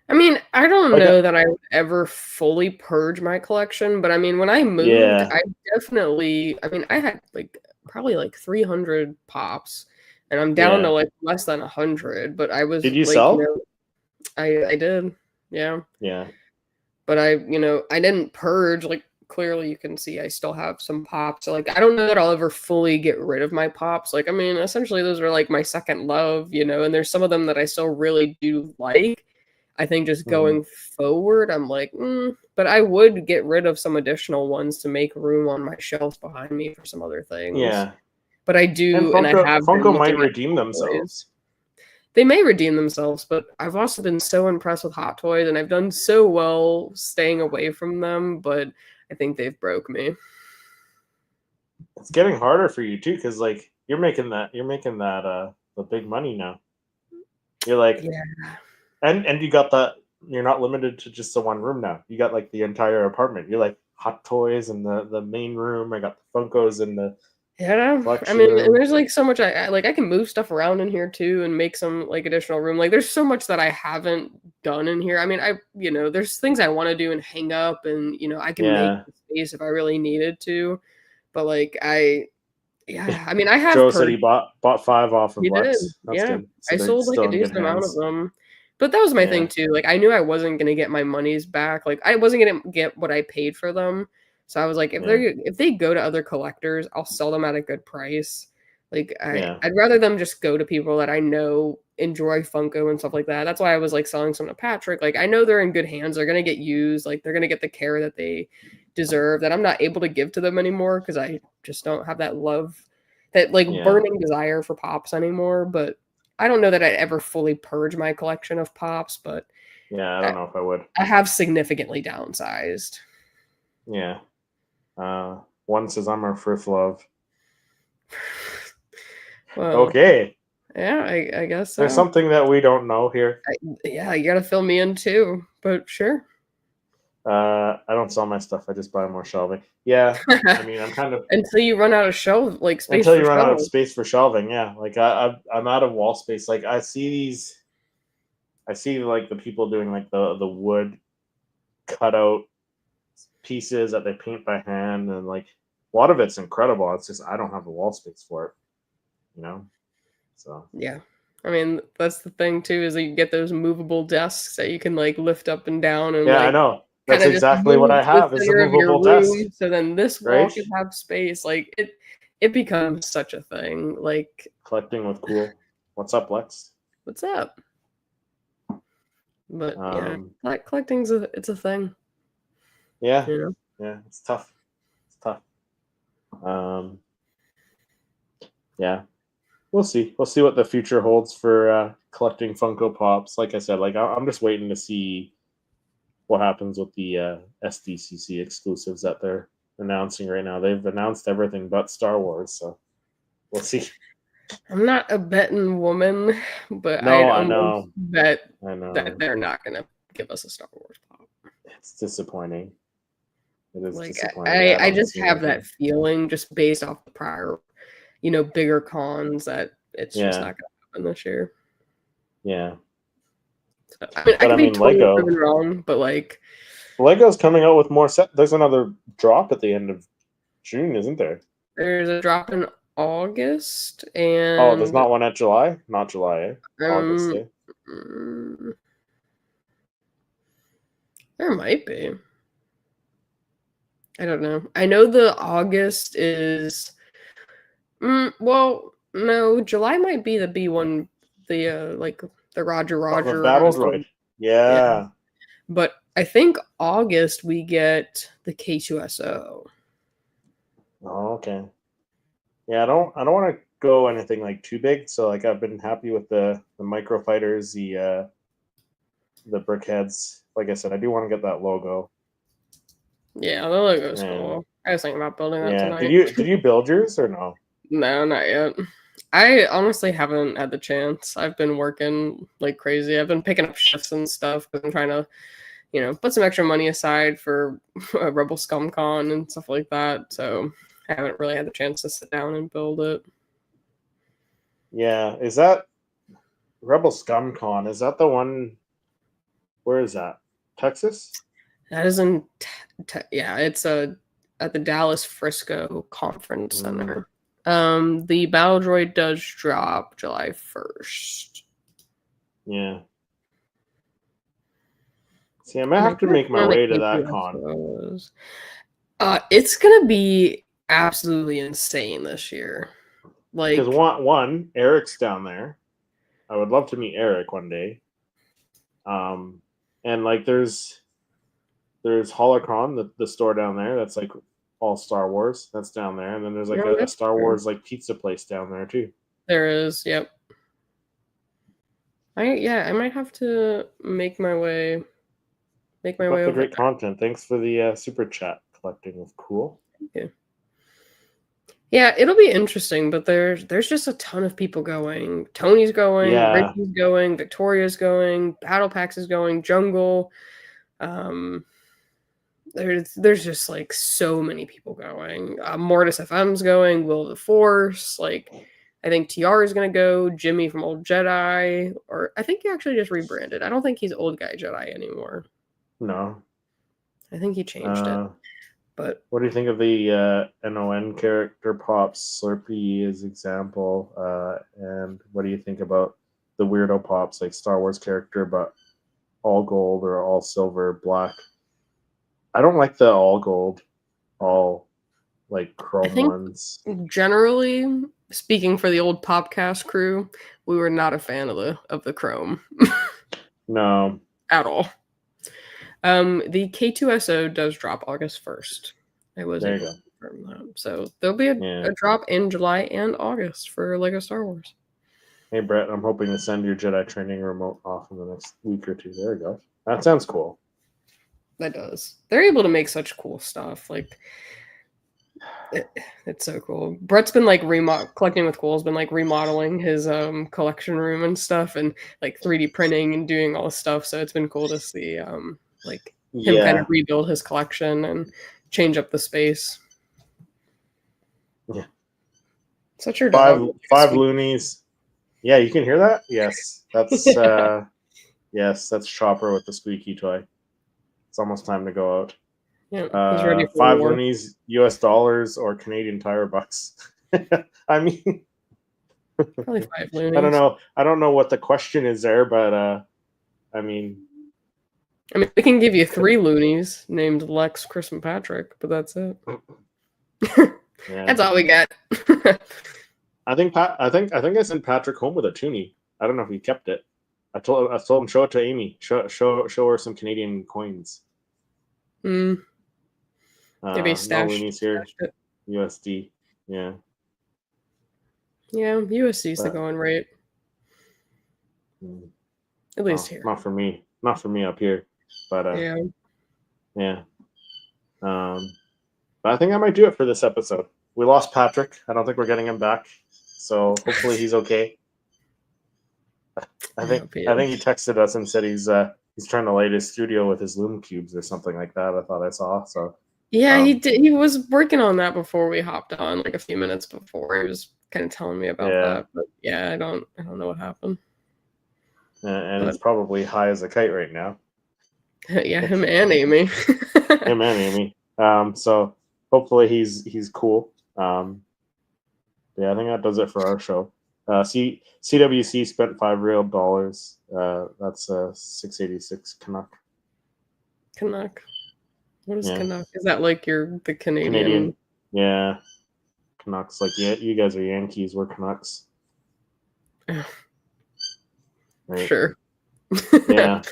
Speaker 7: I mean, I don't
Speaker 5: Like,
Speaker 7: know that I would ever fully purge my collection, but I mean, when I moved,
Speaker 5: Yeah.
Speaker 7: I had like probably like 300 pops, and I'm down to
Speaker 5: Yeah.
Speaker 7: like less than 100, but I was
Speaker 5: Did you
Speaker 7: like,
Speaker 5: sell?
Speaker 7: I did. Yeah.
Speaker 5: Yeah.
Speaker 7: But I didn't purge. Like clearly you can see I still have some pops. So like I don't know that I'll ever fully get rid of my pops. Like I mean, essentially those are like my second love, and there's some of them that I still really do like. I think just going forward, I'm like, but I would get rid of some additional ones to make room on my shelves behind me for some other things.
Speaker 5: Yeah.
Speaker 7: But I do,
Speaker 5: And
Speaker 7: and I have been
Speaker 5: Funko might
Speaker 7: looking at
Speaker 5: redeem themselves.
Speaker 7: they may redeem themselves, but I've also been so impressed with Hot Toys, and I've done so well staying away from them, but I think they've broke me.
Speaker 5: It's getting harder for you too, because like you're making that the big money now. You're like,
Speaker 7: Yeah.
Speaker 5: and you got that. You're not limited to just the one room now. You got like the entire apartment. You're like Hot Toys in the main room. I got the Funkos in the
Speaker 7: Yeah, I mean, and there's like so much I can move stuff around in here too and make some like additional room. Like there's so much that I haven't done in here. I mean, there's things I want to do and hang up, and I can make the space if I really needed to. But like I mean, I have
Speaker 5: Joe said he bought 5 off of
Speaker 7: He did.
Speaker 5: Lex. That's
Speaker 7: Yeah.
Speaker 5: good. So
Speaker 7: I
Speaker 5: they're
Speaker 7: sold like
Speaker 5: still
Speaker 7: a
Speaker 5: in good
Speaker 7: decent amount of
Speaker 5: hands.
Speaker 7: them. But that was my
Speaker 5: Yeah.
Speaker 7: thing too. Like I knew I wasn't gonna get my monies back. Like I wasn't gonna get what I paid for them. So I was like, if they go to other collectors, I'll sell them at a good price. Like I'd rather them just go to people that I know enjoy Funko and stuff like that. That's why I was like selling some to Patrick. Like I know they're in good hands. They're gonna get used. Like they're gonna get the care that they deserve that I'm not able to give to them anymore because I just don't have that love, that like burning desire for pops anymore. But I don't know that I'd ever fully purge my collection of pops, but
Speaker 5: yeah, I don't know if I would.
Speaker 7: I have significantly downsized.
Speaker 5: Yeah. One says I'm our first love.
Speaker 7: Well,
Speaker 5: okay.
Speaker 7: Yeah, I guess so.
Speaker 5: There's something that we don't know here.
Speaker 7: Yeah, you gotta fill me in too, but sure.
Speaker 5: I don't sell my stuff. I just buy more shelving. Yeah, I mean, I'm kind of
Speaker 7: until you run out of shelf like space.
Speaker 5: Until you run out of space for shelving, yeah. Like I'm out of wall space. Like I see like the people doing like the wood cutout pieces that they paint by hand, and like a lot of it's incredible. It's just I don't have the wall space for it, So
Speaker 7: yeah, I mean, that's the thing too, is that you get those movable desks that you can like lift up and down and
Speaker 5: Yeah, I
Speaker 7: like
Speaker 5: know.
Speaker 7: kind
Speaker 5: That's
Speaker 7: of just
Speaker 5: exactly what
Speaker 7: move
Speaker 5: I
Speaker 7: to the
Speaker 5: have is a
Speaker 7: center of your
Speaker 5: movable desk,
Speaker 7: room. So then this wall
Speaker 5: right?
Speaker 7: can have space. Like it becomes such a thing. Like,
Speaker 5: Collecting with cool. What's up, Lex?
Speaker 7: what's up? But yeah,
Speaker 5: Um,
Speaker 7: like it's a thing.
Speaker 5: yeah,
Speaker 7: You know?
Speaker 5: yeah, it's tough. It's tough. Um, yeah, we'll see. We'll see what the future holds for collecting Funko Pops. Like I said, like I'm just waiting to see what happens with the SDCC exclusives that they're announcing right now. They've announced everything but Star Wars, so we'll see.
Speaker 7: I'm not a betting woman, but
Speaker 5: No,
Speaker 7: I'd
Speaker 5: I
Speaker 7: almost
Speaker 5: know.
Speaker 7: bet
Speaker 5: I know.
Speaker 7: that they're not gonna give us a Star Wars pop.
Speaker 5: It's disappointing. It is
Speaker 7: Like
Speaker 5: disappointing.
Speaker 7: I
Speaker 5: don't
Speaker 7: just
Speaker 5: see
Speaker 7: have that
Speaker 5: anything.
Speaker 7: feeling just based off the prior, bigger cons that it's just
Speaker 5: Yeah,
Speaker 7: not gonna happen this year.
Speaker 5: yeah.
Speaker 7: So, I mean, I
Speaker 5: But I
Speaker 7: could be
Speaker 5: mean,
Speaker 7: totally
Speaker 5: Lego.
Speaker 7: proven wrong, but like
Speaker 5: Lego's coming out with more set. There's another drop at the end of June, isn't there?
Speaker 7: there's a drop in August
Speaker 5: Oh, there's
Speaker 7: and
Speaker 5: not one at July. Not July, eh? August,
Speaker 7: um
Speaker 5: eh?
Speaker 7: mm, there might be. I don't know. I know the August is well, no, July might be the B1, the like the
Speaker 5: Oh, the
Speaker 7: Roger
Speaker 5: Battle
Speaker 7: or
Speaker 5: Droid.
Speaker 7: yeah.
Speaker 5: Yeah.
Speaker 7: But I think August we get the K2SO.
Speaker 5: Oh, okay. Yeah, I don't want to go anything like too big. So like I've been happy with the micro fighters, the brickheads. Like I said, I do want to get that logo.
Speaker 7: Yeah, the logo's
Speaker 5: And
Speaker 7: cool. I was thinking about building that
Speaker 5: yeah,
Speaker 7: tonight.
Speaker 5: did you build yours or no?
Speaker 7: No, not yet. I honestly haven't had the chance. I've been working like crazy. I've been picking up shifts and stuff because I'm trying to, put some extra money aside for Rebel Scum Con and stuff like that. So I haven't really had the chance to sit down and build it.
Speaker 5: Yeah, is that Rebel Scum Con? Is that the one? Where is that? Texas?
Speaker 7: That isn't, yeah, it's at the Dallas Frisco Conference Center. The Battle Droid does drop July 1st.
Speaker 5: Yeah. See, I might have to make my way to that con.
Speaker 7: It's gonna be absolutely insane this year.
Speaker 5: Because
Speaker 7: Like,
Speaker 5: one, Eric's down there. I would love to meet Eric one day. And like there's Holocron, the store down there that's like all Star Wars. That's down there. And then there's like a Star Wars like pizza place down there too.
Speaker 7: there is, yep. I might have to make my way
Speaker 5: Keep up
Speaker 7: over
Speaker 5: the great
Speaker 7: there.
Speaker 5: content. Thanks for the super chat collecting of cool.
Speaker 7: Yeah, it'll be interesting, but there's just a ton of people going. Tony's going,
Speaker 5: Yeah.
Speaker 7: Richie's going, Victoria's going, Battle Packs is going, Jungle. There's just like so many people going. Mortis FM's going, Will of the Force, like I think TR is gonna go, Jimmy from Old Jedi, or I think he actually just rebranded. I don't think he's Old Guy Jedi anymore.
Speaker 5: No.
Speaker 7: I think he changed it. But
Speaker 5: what do you think of the NON character pops? Slurpee is example. And what do you think about the weirdo pops like Star Wars character but all gold or all silver, black? I don't like the all gold, all like chrome ones.
Speaker 7: Generally speaking, for the old Popcast crew, we were not a fan of the chrome.
Speaker 5: No.
Speaker 7: At all. The K2SO does drop August 1st. I was able to confirm that. So there'll be a drop in July and August for Lego Star Wars.
Speaker 5: Hey Brett, I'm hoping to send your Jedi training remote off in the next week or two. There we go. That sounds cool.
Speaker 7: That does. They're able to make such cool stuff. Like it's so cool. Brett's been like collecting with cool. Has been like remodeling his collection room and stuff, and like 3D printing and doing all this stuff. So it's been cool to see like him kind of rebuild his collection and change up the space.
Speaker 5: Yeah.
Speaker 7: Such your dog.
Speaker 5: Five loonies. Yeah, you can hear that? Yes. That's yes, that's Chopper with the squeaky toy. It's almost time to go out.
Speaker 7: Yeah, he's ready for
Speaker 5: 5
Speaker 7: war.
Speaker 5: loonies, US dollars or Canadian Tire bucks. I mean
Speaker 7: Probably 5 loonies.
Speaker 5: I don't know. I don't know what the question is there, but I mean,
Speaker 7: we can give you 3 loonies named Lex, Chris, and Patrick, but that's it.
Speaker 5: yeah.
Speaker 7: That's all we got.
Speaker 5: I think I sent Patrick home with a toonie. I don't know if he kept it. I told him show it to Amy. Show her some Canadian coins.
Speaker 7: Maybe
Speaker 5: No
Speaker 7: stash.
Speaker 5: loonies here.
Speaker 7: It.
Speaker 5: USD. Yeah.
Speaker 7: Yeah, USD's the going rate. At least here.
Speaker 5: Not for me. Not for me up here. But yeah. But I think I might do it for this episode. We lost Patrick. I don't think we're getting him back. So hopefully he's okay. I think he texted us and said he's trying to light his studio with his loom cubes or something like that. I thought I saw. So
Speaker 7: yeah, he did. He was working on that before we hopped on, like a few minutes before. He was kind of telling me about that. But yeah, I don't know what happened.
Speaker 5: And it's probably high as a kite right now.
Speaker 7: Yeah, him and Amy.
Speaker 5: Him and Amy. So hopefully he's cool. Yeah, I think that does it for our show. CWC spent $5 real. That's 686 Canuck.
Speaker 7: Canuck. What is Canuck? Is that like the Canadian?
Speaker 5: Yeah. Canucks. Like, yeah, you guys are Yankees. We're Canucks. Right.
Speaker 7: Sure.
Speaker 5: Yeah.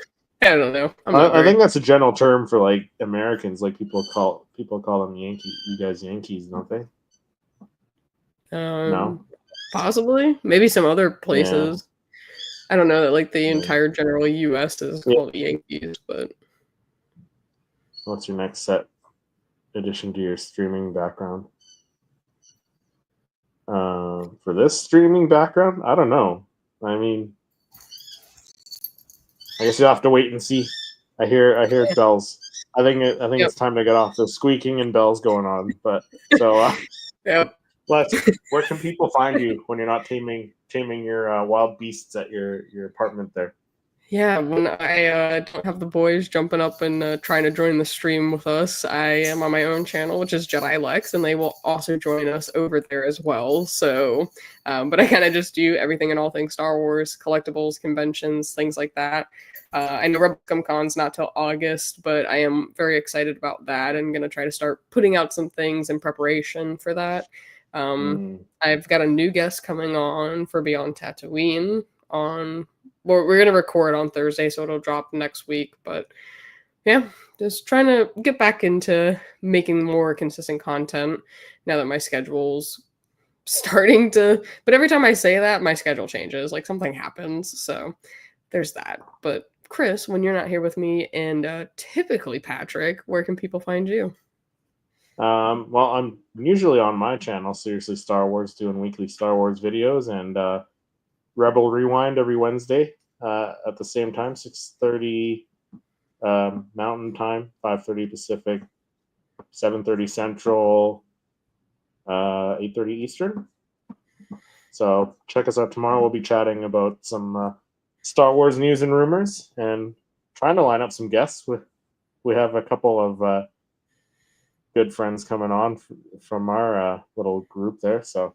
Speaker 7: I don't know.
Speaker 5: I think that's a general term for like Americans. Like people call them Yankee. You guys Yankees, don't they? No.
Speaker 7: Possibly. Maybe some other places. Yeah. I don't know that like the entire general U.S. is called Yankees, but.
Speaker 5: What's your next set addition to your streaming background? For this streaming background, I don't know. I mean, I guess you'll have to wait and see. I hear bells. I think it's time to get off the squeaking and bells going on. But so where can people find you when you're not taming your wild beasts at your apartment there?
Speaker 7: Yeah, when I don't have the boys jumping up and trying to join the stream with us, I am on my own channel, which is Jedi Lex, and they will also join us over there as well. So, but I kind of just do everything and all things Star Wars, collectibles, conventions, things like that. I know Rebel Con's not till August, but I am very excited about that and going to try to start putting out some things in preparation for that. I've got a new guest coming on for Beyond Tatooine we're going to record on Thursday, so it'll drop next week. But yeah, just trying to get back into making more consistent content now that my schedule's starting to. But every time I say that, my schedule changes. Like something happens. So there's that. But Chris, when you're not here with me and typically Patrick, where can people find you?
Speaker 5: Well, I'm usually on my channel, Seriously Star Wars, doing weekly Star Wars videos, and Rebel Rewind every Wednesday at the same time, 6:30 Mountain Time, 5:30 Pacific, 7:30 Central, 8:30 Eastern. So check us out tomorrow. We'll be chatting about some Star Wars news and rumors, and trying to line up some guests. We have a couple of good friends coming on from our little group there, so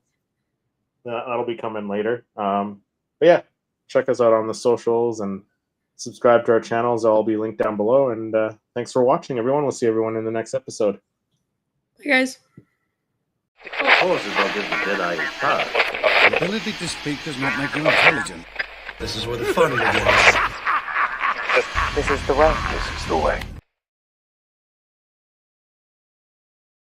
Speaker 5: that'll be coming later. But yeah, check us out on the socials and subscribe to our channels. They'll all be linked down below. And thanks for watching, everyone. We'll see everyone in the next episode.
Speaker 7: Hey, guys.
Speaker 1: Poses will give the Jedi his power.
Speaker 2: The ability to speak does not make you intelligent.
Speaker 3: This is where the fun begins.
Speaker 4: This is the way.
Speaker 1: This is the way.